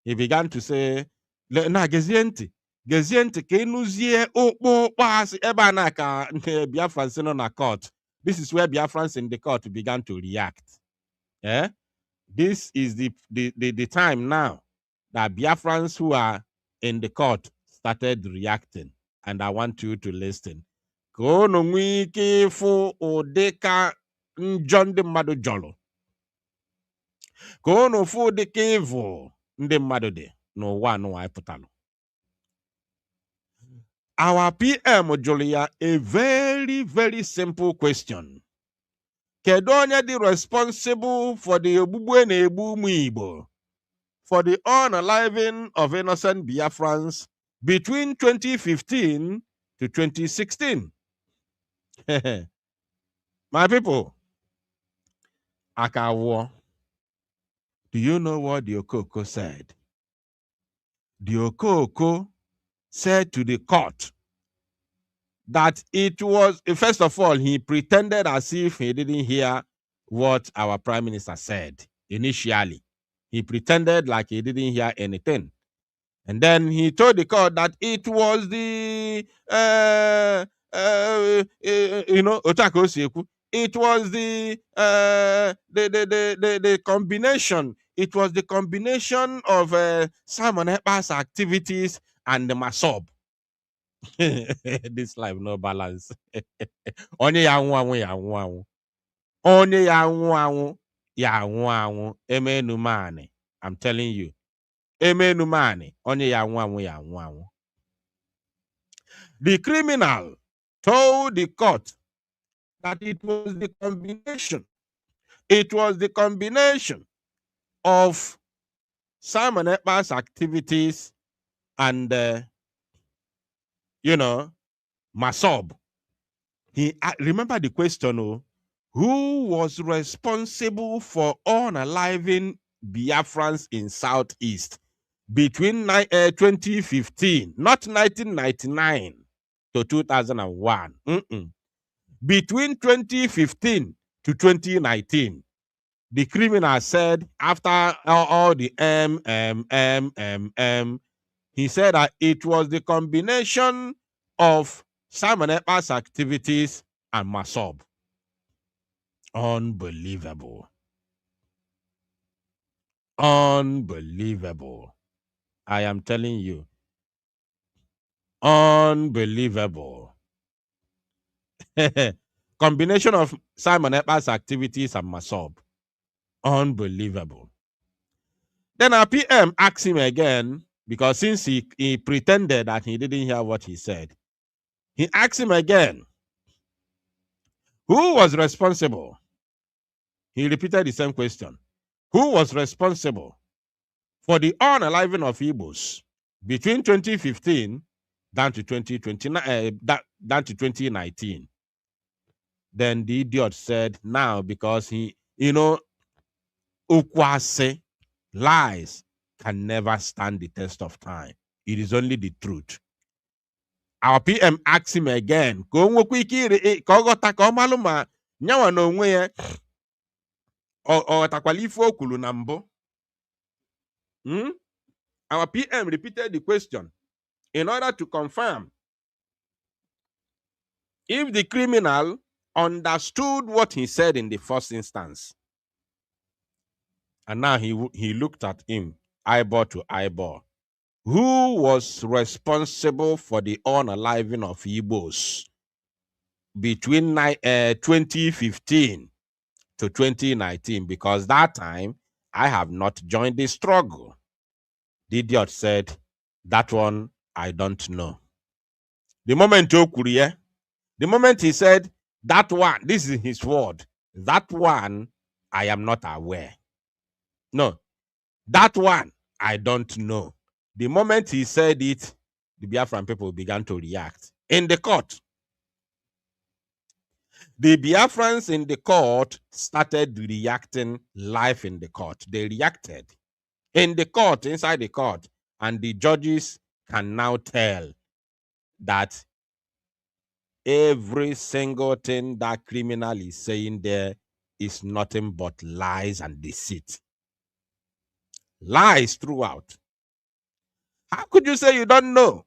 He began to say, Geziente, Kenuzie Okpo Ebana ka Biafrans in a court. This is where Biafrans in the court began to react. This is the time now that Biafrans who are in the court started reacting, and I want you to listen. Kono mwike fu odeka njonde mmadu jolo. Kono fu odeka evo nde mmadu de no wa no wa putalo. Our PM Julia, a very, very simple question. Kedonya the responsible for the Obubuene Igbo, for the unaliving of innocent Biafrans between 2015 to 2016? My people, Akawo, do you know what the Okoko said? The Okoko said to the court that it was, first of all, he pretended as if he didn't hear what our prime minister said initially. He pretended like he didn't hear anything. And then he told the court that it was the, Otako Sieku, it was the combination. It was the combination of Simon Ekpa's activities and the Masob. This life no balance. Onye ya anwụ anwụ ya anwụ anwụ. Onye ya anwụ anwụ ya anwụ anwụ. Emenumane. I'm telling you. Emenumane. Onye ya anwụ anwụ ya anwụ anwụ. The criminal told the court that it was the combination. It was the combination of Simon Ekpa's activities and, Masob. He remember the question, who was responsible for unaliving Biafrans in Southeast between 2015, not 1999 to 2001. Between 2015 to 2019, the criminal said after all the he said that it was the combination of Simon Ekpa's activities and Masob. Unbelievable. Unbelievable. I am telling you. Unbelievable. Combination of Simon Ekpa's activities and Masob. Unbelievable. Then our PM asked him again, because since he pretended that he didn't hear what he said, he asked him again, who was responsible? He repeated the same question. Who was responsible for the unaliving of Igbos between 2015 down to 2019? Then the idiot said, now, because Ukwase, lies can never stand the test of time. It is only the truth. Our PM asked him again, our PM repeated the question in order to confirm if the criminal understood what he said in the first instance. And now he looked at him eyeball to eyeball. Who was responsible for the unaliving of Igbos between 2015 to 2019? Because that time, I have not joined the struggle. The idiot said, that one, I don't know. The moment he said, that one, this is his word, that one, I am not aware. No, that one, I don't know. The moment he said it, the Biafran people began to react. In the court, the Biafrans in the court started reacting live in the court. They reacted in the court, inside the court, and the judges can now tell that every single thing that criminal is saying there is nothing but lies and deceit. Lies throughout. How could you say you don't know?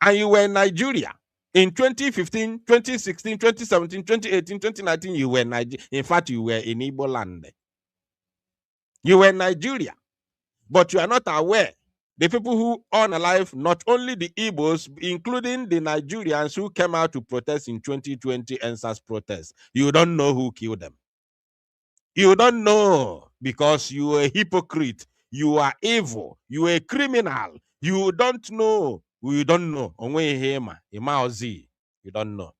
And you were in Nigeria in 2015, 2016, 2017, 2018, 2019, you were in Nigeria. In fact, you were in Igbo land. You were in Nigeria, but you are not aware. The people who unalive, not only the Igbos, including the Nigerians who came out to protest in 2020 NSAS protest, you don't know who killed them. You don't know because you are a hypocrite. You are evil. You are a criminal. You don't know. You don't know. You don't know.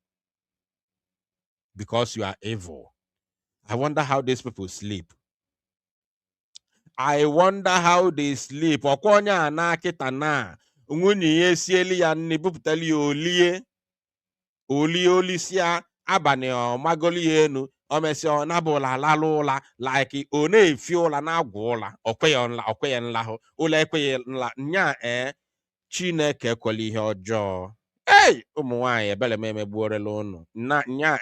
Because you are evil. I wonder how these people sleep. I wonder how they sleep. Okonya anakita na nwunye esieli ya nibuputeli olie. Olisia abani magoli enu. Omesi onabula lalula like one fiola na agwola. Okwe nla ho. Ula ekwe nla nya Chineke kweli ihe ọjọọ. Hey, ụmụ nwanyị ebele m emegbuorela unu. Nya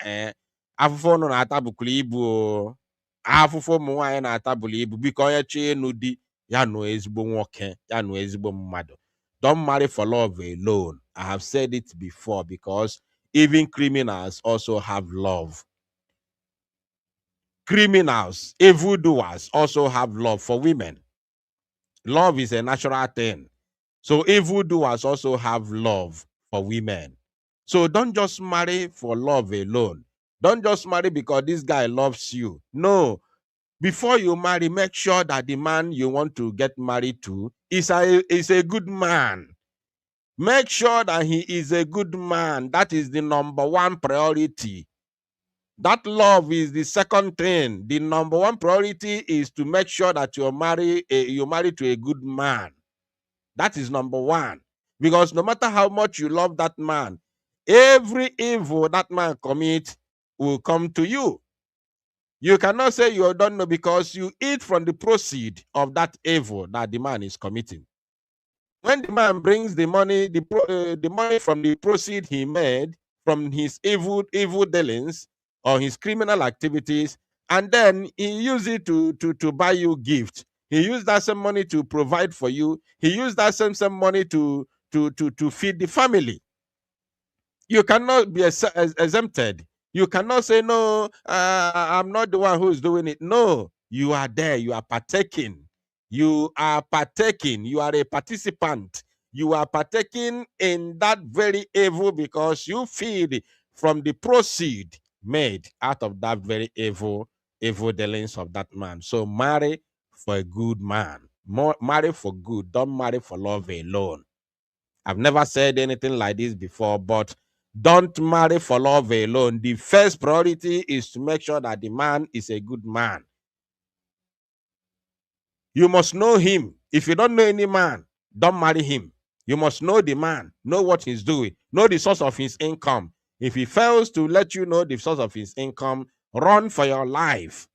Afụfụ unu na-atabụkwa ibu o. Afụfụ ụmụ nwaanyị na-atabụla ibu biko onye chọọ ịnụ di ya nụ ezigbo nwoke ya nụ ezigbo mmadụ. Don't marry for love alone. I have said it before because even criminals also have love. Criminals, evildoers also have love for women. Love is a natural thing. So evildoers also have love for women. So don't just marry for love alone. Don't just marry because this guy loves you. No. Before you marry, make sure that the man you want to get married to is a good man. Make sure that he is a good man. That is the number one priority. That love is the second thing. The number one priority is to make sure that you're married to a good man. That is number one. Because no matter how much you love that man, every evil that man commits will come to you. You cannot say you don't know because you eat from the proceed of that evil that the man is committing. When the man brings the money, the money from the proceed he made from his evil dealings or his criminal activities, and then he use it to buy you gifts. He used that same money to provide for you. He used that same money to feed the family. You cannot be exempted. You cannot say, no, I'm not the one who is doing it. No, you are there. You are partaking. You are partaking. You are a participant. You are partaking in that very evil because you feed from the proceed made out of that very evil dealings of that man. So marry for a good man. Marry for good. Don't marry for love alone. I've never said anything like this before, but don't marry for love alone. The first priority is to make sure that the man is a good man. You must know him. If you don't know any man, don't marry him. You must know the man, know what he's doing, know the source of his income. If he fails to let you know the source of his income, run for your life.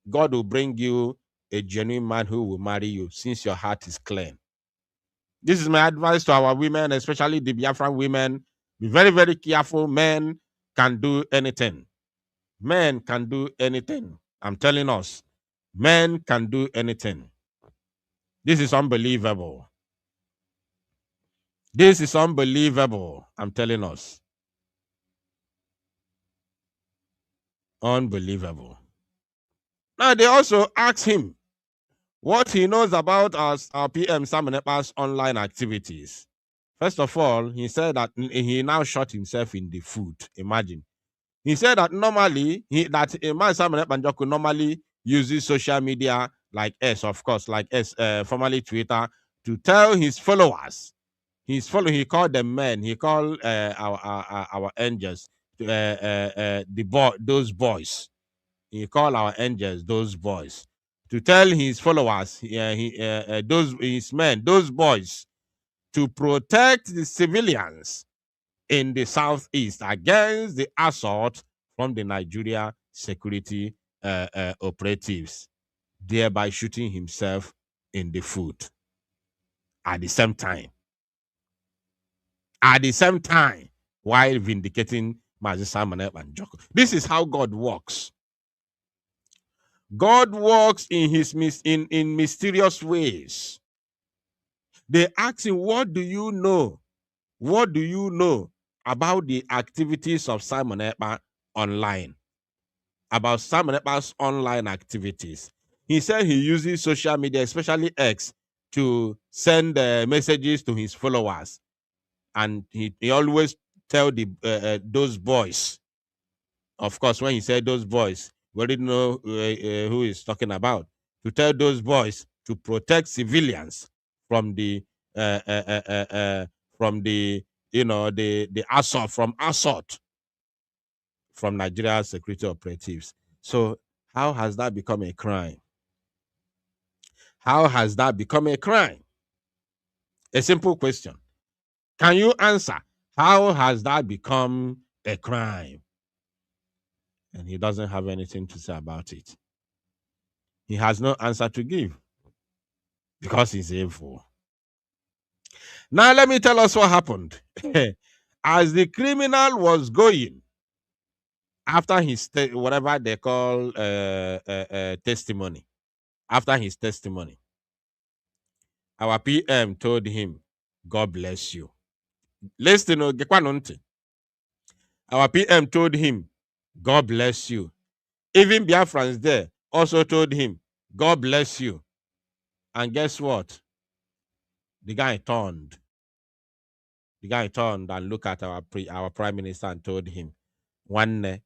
God will bring you a genuine man who will marry you since your heart is clean. This is my advice to our women, especially the Biafran women. Be very, very careful. Men can do anything. Men can do anything. I'm telling us, men can do anything. This is unbelievable. This is unbelievable. I'm telling us. Unbelievable. Now, they also asked him what he knows about our PM Simon Ekpa's online activities. First of all, he said that he now shot himself in the foot. Imagine. He said that normally, that Imam Simon Ekpa normally uses social media like X, of course, like X, formerly Twitter, to tell his followers. He called them men. He called our angels, those boys. He called our angels those boys to tell his followers, his men, those boys, to protect the civilians in the southeast against the assault from the Nigeria security operatives, thereby shooting himself in the foot at the same time. At the same time, while vindicating Mazi Simon Ekpa and Joko. This is how God works. God works in in mysterious ways. They ask him, what do you know? What do you know about the activities of Simon Ekpa online? About Simon Ekpa's online activities. He said he uses social media, especially X, to send messages to his followers. And he always tell those boys. Of course, when he said those boys, we already know who he's talking about. To tell those boys to protect civilians from the assault from Nigeria security operatives. So how has that become a crime? How has that become a crime? A simple question. Can you answer? How has that become a crime? And he doesn't have anything to say about it. He has no answer to give because he's evil. Now, let me tell us what happened. As the criminal was going, After his whatever they call testimony, after his testimony, our PM told him, God bless you. Listen, our PM told him, God bless you. Even Biafrans there also told him, God bless you. And guess what? The guy turned. The guy turned and looked at our prime minister and told him, one,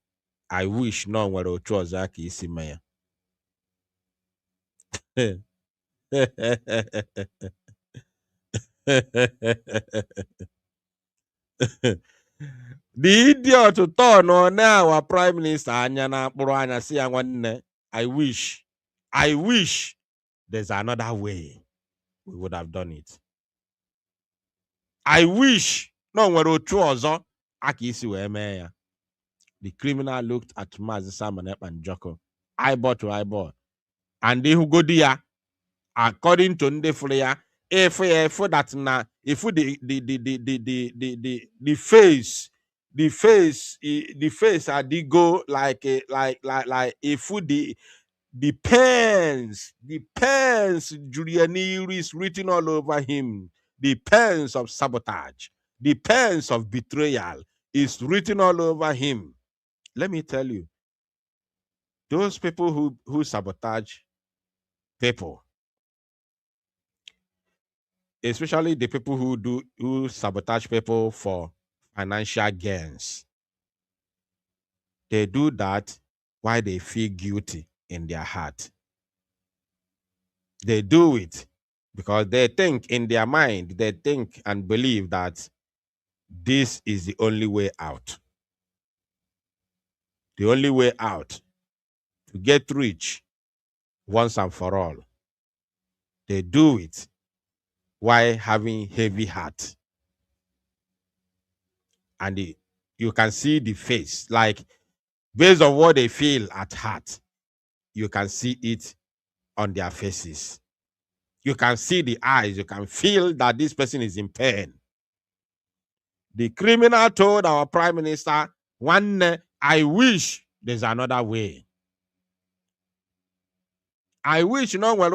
I wish no one were to Zaki Isimaya. The idiot to turn on our prime minister Anyana Buranya see one. I wish there's another way we would have done it. I wish no one wrote two ozo akisi we. The criminal looked at Mazi Samanep and Joko, eyeball to eyeball. And they who go there, according to Ndefleya, if that na if the face go like if the pens Juliani is written all over him, the pens of sabotage, the pens of betrayal is written all over him. Let me tell you, those people who sabotage people, especially the people who sabotage people for financial gains, they do that while they feel guilty in their heart. They do it because they think in their mind, they think and believe that this is the only way out. The only way out to get rich once and for all. They do it while having heavy heart. And you can see the face, like based on what they feel at heart, you can see it on their faces. You can see the eyes. You can feel that this person is in pain. The criminal told our prime minister, one, I wish there's another way. I wish no one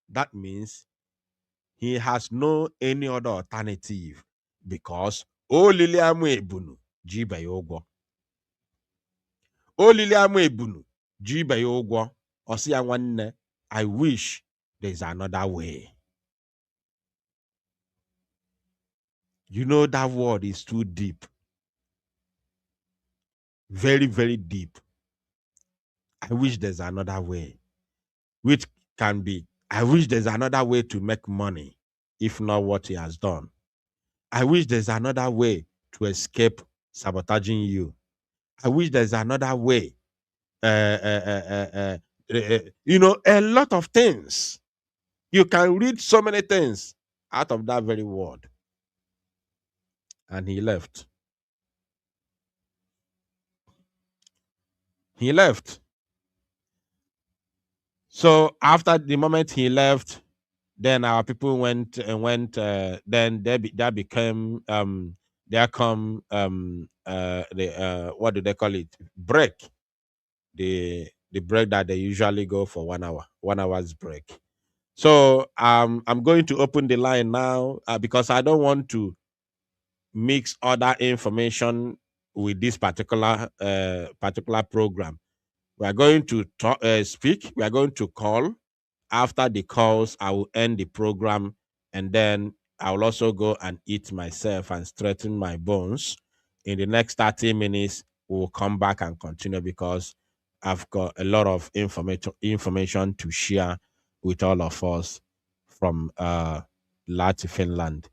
that means he has no any other alternative because olili amu ebunu jibe yogwo. Olili amu ebunu jibe yogwo. Osia one, I wish there's another way. You know that word is too deep. Very, very deep. I wish there's another way. Which can be, I wish there's another way to make money, if not what he has done. I wish there's another way to escape sabotaging you. I wish there's another way. You know, a lot of things. You can read so many things out of that very word. And he left. He left. So after the moment he left, then our people went. Then there became what do they call it? Break. The break that they usually go for 1 hour, 1 hour's break. So I'm going to open the line now because I don't want to mix other information with this particular program. We are going to speak. We are going to call. After the calls, I will end the program, and then I will also go and eat myself and straighten my bones. In the next 30 minutes, we will come back and continue because I've got a lot of information to share with all of us from Lati, Finland,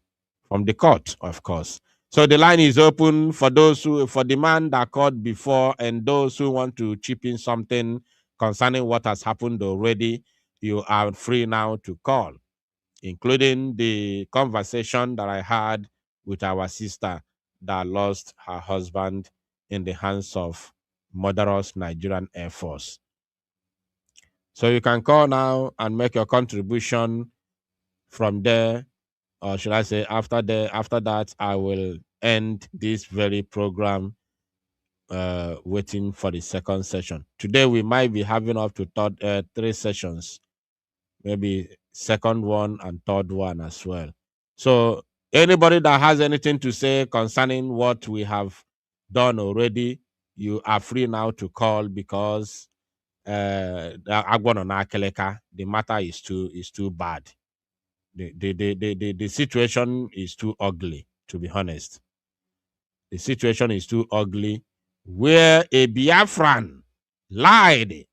from the court, of course. So the line is open for the man that called before and those who want to chip in something concerning what has happened already. You are free now to call, including the conversation that I had with our sister that lost her husband in the hands of murderous Nigerian Air Force. So you can call now and make your contribution from there or should I say, after that, I will end this very program, waiting for the second session. Today we might be having up to 3 sessions, maybe second one and third one as well. So anybody that has anything to say concerning what we have done already, you are free now to call, because the matter is too bad. The situation is too ugly, to be honest. The situation is too ugly, where a Biafran lied.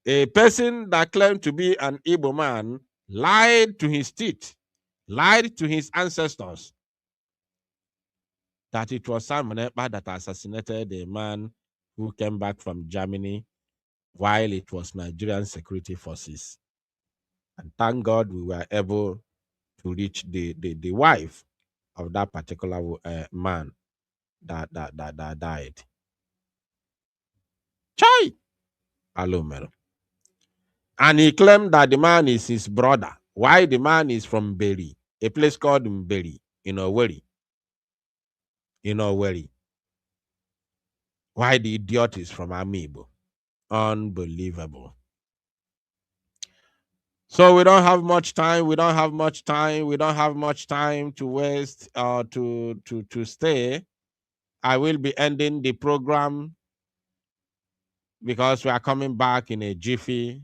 A person that claimed to be an Igbo man lied to his teeth, lied to his ancestors, that it was Simon Ekpa that assassinated a man who came back from Germany, while it was Nigerian security forces. And thank God we were able to reach the wife of that particular man that died. Chai! Alomero. And he claimed that the man is his brother. Why? The man is from Beri, a place called Mberi in Owerri. Why the idiot is from Amiibo? Unbelievable. So we don't have much time. We don't have much time to waste or to stay. I will be ending the program because we are coming back in a jiffy.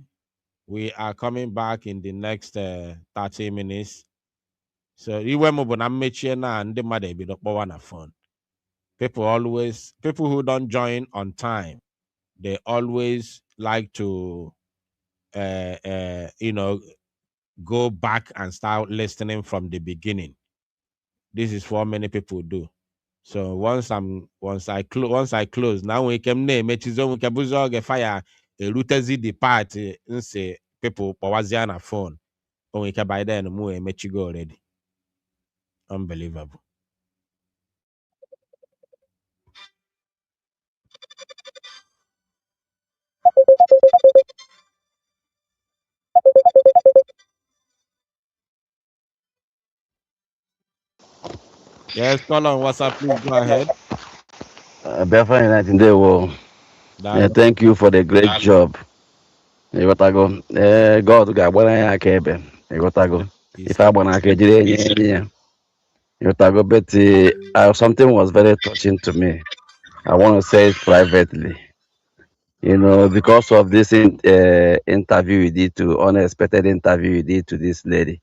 We are coming back in the next 30 minutes. So iwe m bụ na mmechie na ndị mmadụ ebido kpọwa na phone. People who don't join on time, they always like to go back and start listening from the beginning. This is what many people do. So once I close, now we can name it is on we fire a routezi the part and say people powazia na phone. Or we can by then move go already. Unbelievable. Yes, call on WhatsApp, please go ahead. Biafra United in the world. Thank you for the great job. Ịghọtago God ga-agbara ya aka ebe ịghọtago ife agbara aka ejiri enye ya ịghọtago but something was very touching to me. I want to say it privately, because of this interview you did to unexpected interview you did to this lady.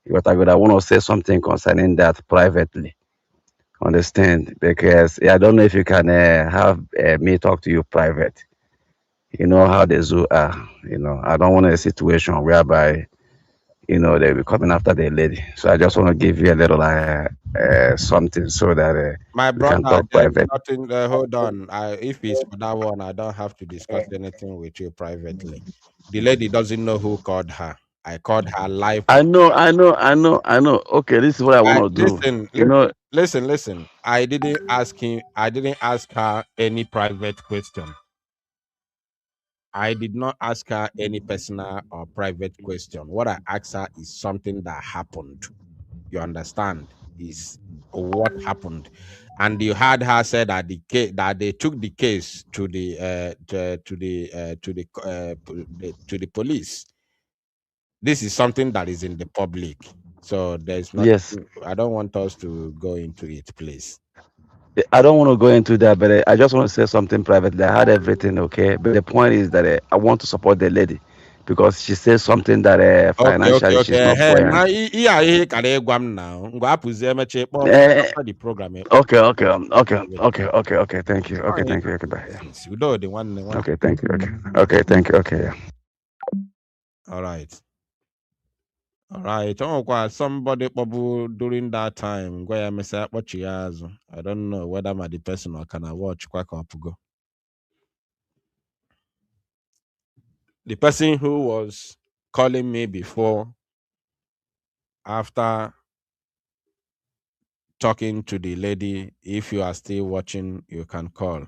Ịghọtago, I want to say something concerning that privately. Understand? Because I don't know if you can have me talk to you private. You know how the zoo are. I don't want a situation whereby, they'll be coming after the lady. So I just want to give you a little something so that My we can brother, talk there's private. nothing. Hold on. If it's for that one, I don't have to discuss anything with you privately. The lady doesn't know who called her. I called her live. I know. Okay, this is what I want to do. Listen. I didn't ask him. I didn't ask her any private question. I did not ask her any personal or private question. What I asked her is something that happened. You understand? Is what happened, and you had her say that that they took the case to the police. This is something that is in the public, so there's not. Yes, I don't want us to go into it, please. I don't want to go into that, but I just want to say something privately. I had everything okay, but the point is that I want to support the lady because she says something that financially she's Okay. not Hey, now buoyant. here can I go now? Go up with them, Eh, after the program. okay. Thank you. Okay, thank you. Okay, bye. Yeah. You know the one. Okay, thank you. Okay, thank you. Okay, yeah. All right. Somebody probably during that time. Go I don't know whether my the person or can I watch quack up go. The person who was calling me before, after talking to the lady, if you are still watching, you can call.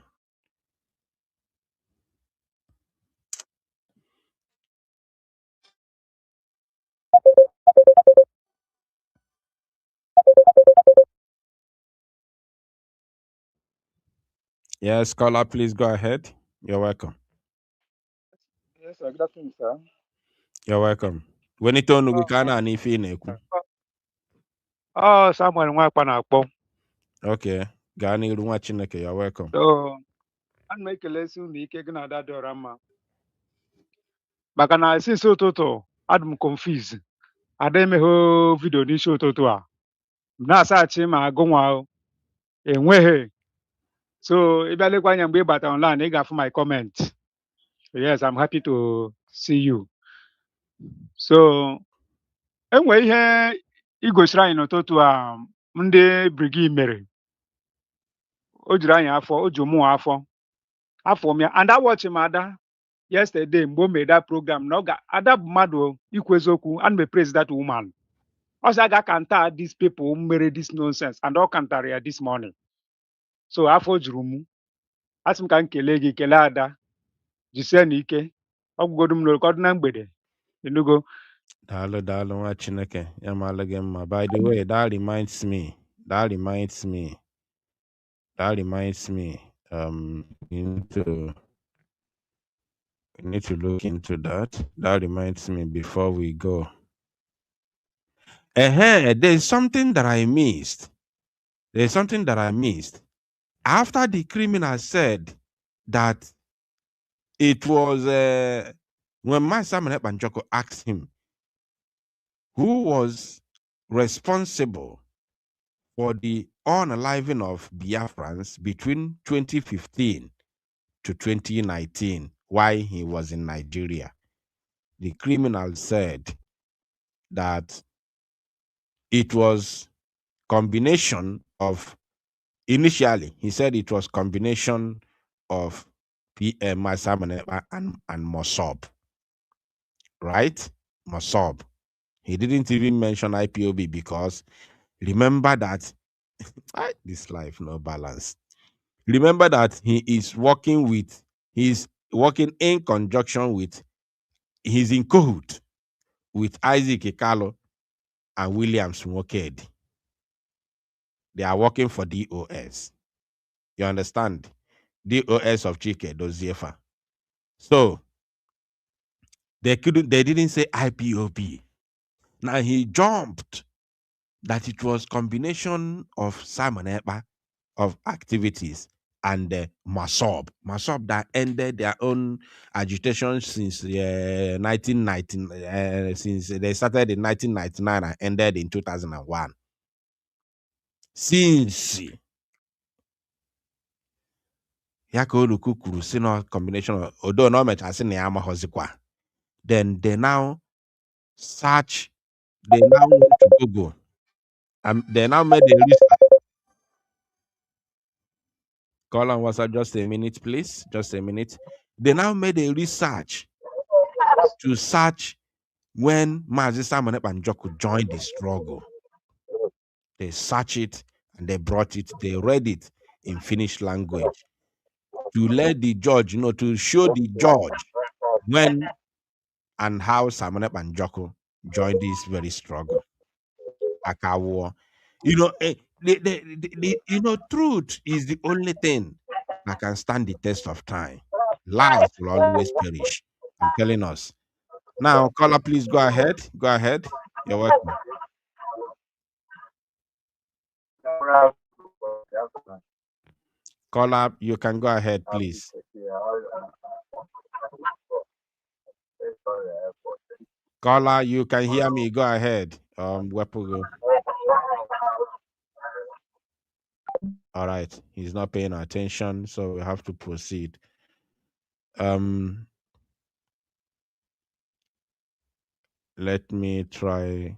Yes, caller, please go ahead. You're welcome. Yes, sir. Good afternoon, sir. You're welcome. When it on we can and if in Samuel Nwakpa na-akpọ. Okay. Gani Runwa Chineke, you're welcome. So, ana m ekelesi unu ike gị na ada dị ọra mma. Maka na since ụtụtụ, adị m confuse. Ada emeghe vidio n'isi ụtụtụ a. M na-asachi ma agụnwa enweghị. So, ị bịa lekwa anya mgbe ị bata online, ị ga-afụ my comment. Yes, I'm happy to see you. So, enwe ihe ị gosiri anyị n'ụtụtụ a ndị brigade mere. O juru anyị afọ, o ju mụ afọ. Afọ m ya, and I watch him Ada yesterday mgbe o mere that program na Ada bụ mmadụ ikwu eziokwu, and me praise that woman. Ọ sị aga kanta these people mere this nonsense and ọ kantara ya this morning. So afọ juru m. Asị m ka m kelee gị, kelee Ada, jisie n'ike. Ọ gwụgodu m n'olikọdụ na mgbede. Enugo. Dalo Nwa Chineke, Yamalagema. By the way, that reminds me. We need to look into that. That reminds me before we go. There's something that I missed. After the criminal said that it was when my Samuel Banjoko asked him who was responsible for the unaliving of Biafrans between 2015 to 2019 while he was in Nigeria. The criminal said that it was combination of, initially he said it was combination of PM Masamane and Mossab, right? Mossab. He didn't even mention IPOB because remember that this life no balance. Remember that he's working in conjunction with, he's in cahoots with Isaac Ikalo and Williams Nwokedi. They are working for DOS. You understand? DOS of Chike Doziefa. So they didn't say IPOB. Now he jumped that it was combination of Simon Ekpa of activities and Masob that ended their own agitation since 1990, since they started in 1999 and ended in 2001. Since Yakoluku Kurusino combination of although no much as in Yama Hozikwa, then they now search, they now went to Google. They now made a research. Call on WhatsApp, just a minute, please. Just a minute. They now made a research to search when Mazi Simon Banjoku joined the struggle. They searched it and they brought it, they read it in Finnish language to let the judge, to show the judge when and how Simon Banjoku joined this very struggle. Aka War. Truth is the only thing that can stand the test of time. Lies will always perish. I'm telling us. Now, caller, please go ahead. Go ahead. You're welcome. Caller, you can go ahead, please. Caller, you can hear me. Go ahead. Wepogo. All right. He's not paying attention, so we have to proceed. Let me try.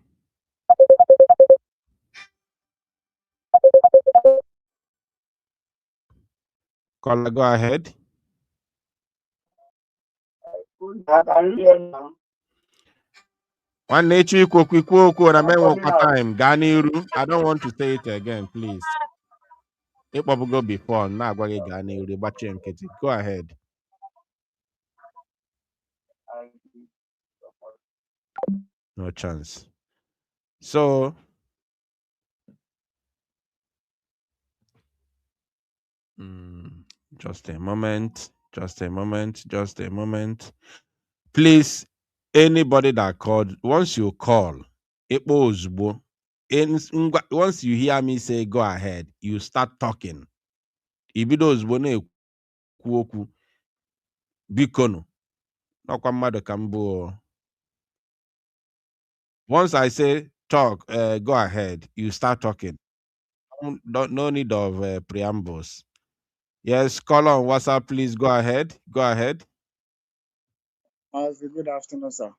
Caller, go ahead. One nature time. Ganiru. I don't want to say it again, please. It will go before. Now go ahead. No chance. So Just a moment. Just a moment. Just a moment. Please, anybody that called, once you call, Ekpa ozugbo, once you hear me say go ahead, you start talking. Ibido ozugbo na-ekwu okwu. Bikono. N'ọkwa mmadụ ka m bụ o. Once I say talk, go ahead, you start talking. No need of preambles. Yes, call on WhatsApp, please go ahead. Go ahead. Good afternoon, sir.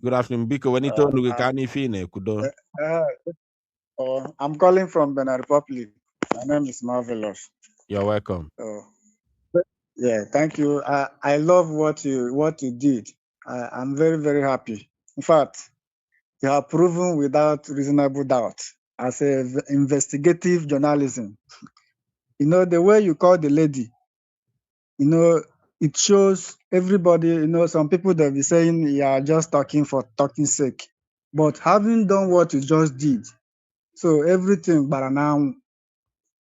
Good afternoon, Biko. When you told me kudo. I'm calling from Benin Republic. My name is Marvelous. You're welcome. Yeah, thank you. I love what you did. I'm very, very happy. In fact, you have proven without reasonable doubt as a investigative journalism. You know, the way you call the lady, you know, it shows everybody, you know, some people they'll be saying you are just talking for talking sake. But having done what you just did, so everything but now,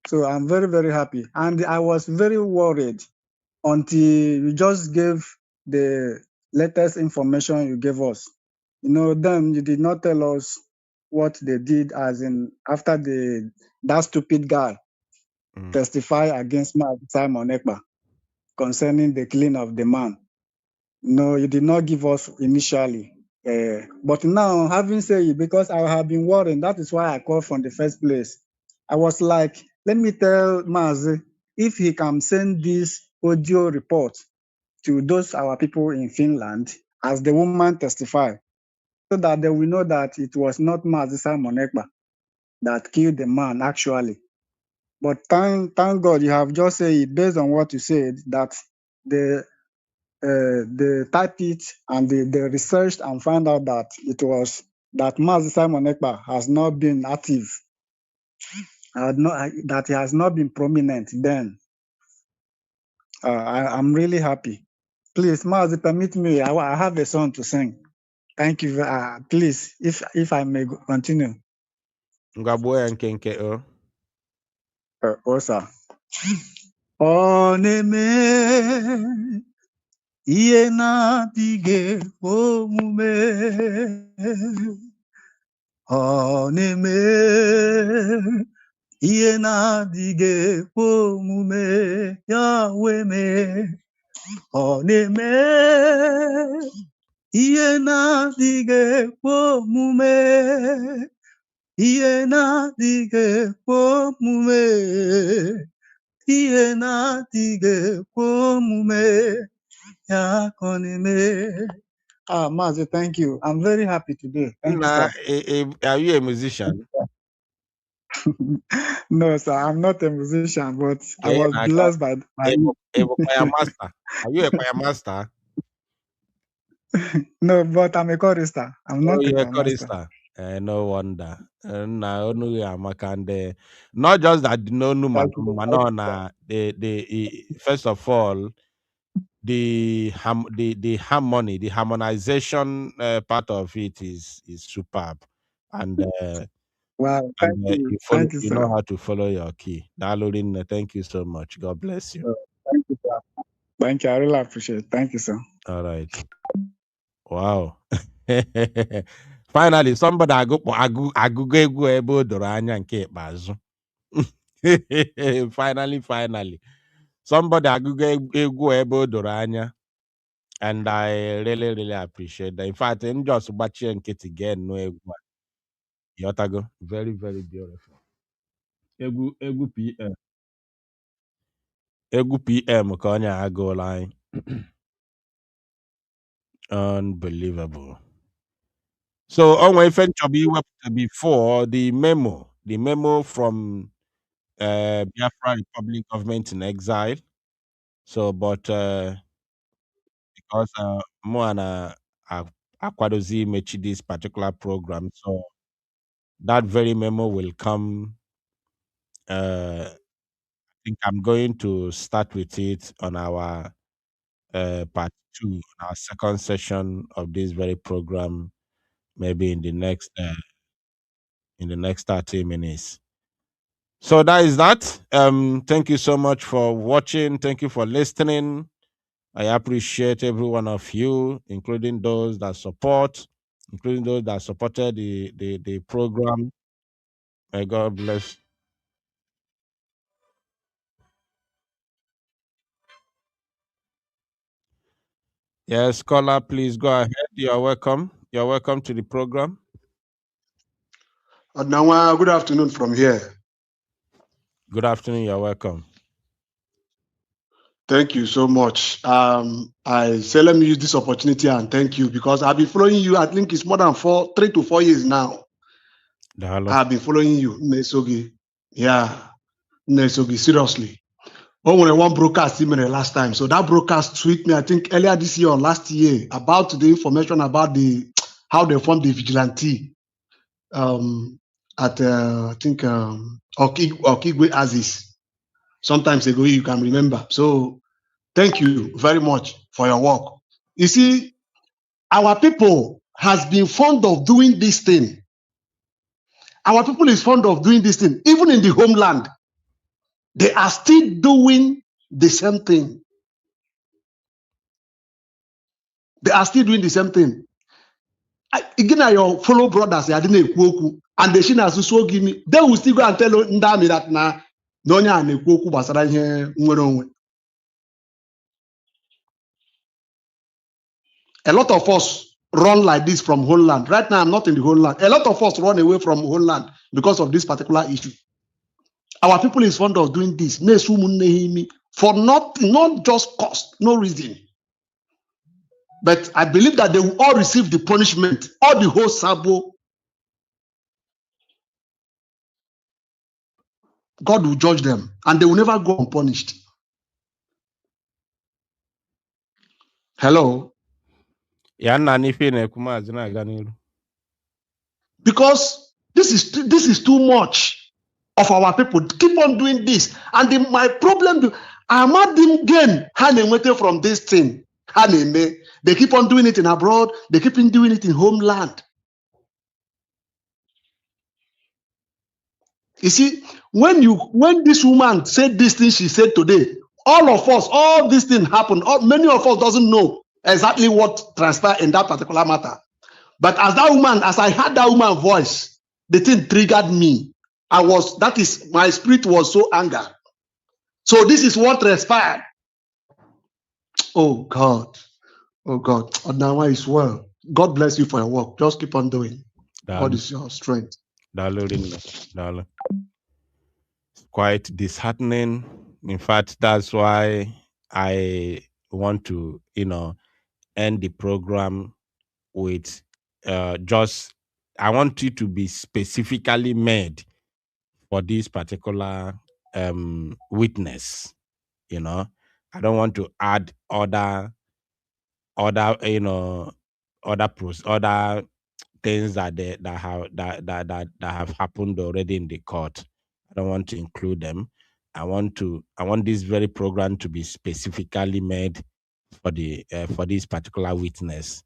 so I'm very, very happy. And I was very worried until you just gave the latest information you gave us. You know, then you did not tell us what they did as in after that stupid guy testify against Simon Ekpa concerning the killing of the man. No, you did not give us initially. But now, having said it, because I have been worrying, that is why I called from the first place. I was like, let me tell Mazi if he can send this audio report to those our people in Finland as the woman testified, so that they will know that it was not Mazi Simon Ekpa that killed the man actually. But thank God you have just said it based on what you said that they typed it and they researched and found out that it was that Mazi Simon Ekpa has not been active, that he has not been prominent then. I'm really happy. Please, Mazi, permit me. I have a song to sing. Thank you. Please, if I may continue. Sir. Oneme ihe na-adịghị omume ọ na-eme ihe na-adịghị omume ya wee mee ọ na-eme ihe na-adịghị omume ihe na-adịghị omume ihe na-adịghị omume ya ka ọ na-eme. Mazi, thank you. I'm very happy today. Thank you, sir. Are you a musician? No, sir, I'm not a musician, but I was blessed by you. Are you a choir master? No, but I'm a chorister. I'm not a choir chorister. No wonder. Not just that no manona. The first of all, the harmony, the harmonization part of it is superb, and wow, thank you. Thank you, you know how to follow your key. Darling, thank you so much. God bless you. Thank you, sir. Thank you. I really appreciate it. Thank you, sir. All right. Wow. Finally, somebody agụgo egwu ebe o doro anya nke ikpeazụ. Finally. Somebody agụgo egwu ebe o doro anya. And I really, really appreciate that. In fact, I'm just watching nkịtị again no egwu. Yotago. Very, very beautiful. Egwu PM. Egwu PM ka onye agụọla anyị. Unbelievable. So on my friend Chobi before the memo from Biafra Republic government in exile. So but because Moana Akwadozi Mechi this particular program, so that very memo will come. I think I'm going to start with it on our part 2, our second session of this very program, maybe in the next 30 minutes. So that is that. Thank you so much for watching. Thank you for listening. I appreciate every one of you, including those that support, including those that supported the program. May God bless. Yes, caller, please go ahead. You're welcome. You're welcome to the program. Now, good afternoon from here. Good afternoon. You're welcome. Thank you so much. I say let me use this opportunity and thank you because I've been following you. I think it's more than 3 to 4 years now. I've been following you, Nesogi. Yeah, Nesogi, seriously. Oh, when I one broadcast email last time. So that broadcast tweet me, I think earlier this year or last year, about the information about how they formed the vigilante at I think Okigwe Aziz. Sometimes ago, you can remember. So thank you very much for your work. You see, our people has been fond of doing this thing. Our people is fond of doing this thing. Even in the homeland, they are still doing the same thing. They are still doing the same thing. Again, your fellow brothers, I didn't ekwu, and the Shina so give me, they will still go and tell Ndami that na Nonya and Ekwoku basara ihe nwere onwe. A lot of us run like this from homeland. Right now, I'm not in the homeland. A lot of us run away from homeland because of this particular issue. Our people is fond of doing this for nothing, not just cost, no reason. But I believe that they will all receive the punishment, all the whole sabo. God will judge them, and they will never go unpunished. Hello. Because this is too much of our people. Keep on doing this, and my problem, I'm not gain from this thing. They keep on doing it in abroad. They keep on doing it in homeland. You see, when this woman said this thing she said today, all of us, all this thing happened. Many of us doesn't know exactly what transpired in that particular matter. But as I heard that woman's voice, the thing triggered me. My spirit was so angry. So this is what transpired. Oh God. Oh God. Onawa is well. God bless you for your work. Just keep on doing. God is your strength. Quite disheartening. In fact, that's why I want to, end the program with I want it to be specifically made for this particular witness. I don't want to add other things that have happened already in the court. I don't want to include them. I want this very program to be specifically made for this particular witness.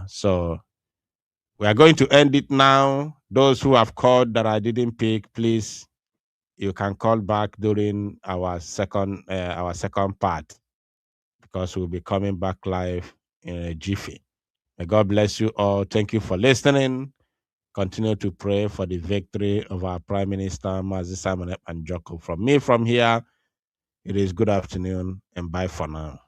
So we are going to end it now. Those who have called that I didn't pick, please, you can call back during our second part, because we'll be coming back live in a jiffy. May God bless you all. Thank you for listening. Continue to pray for the victory of our Prime Minister, Mazi Simon and Joko. From me, from here, it is good afternoon and bye for now.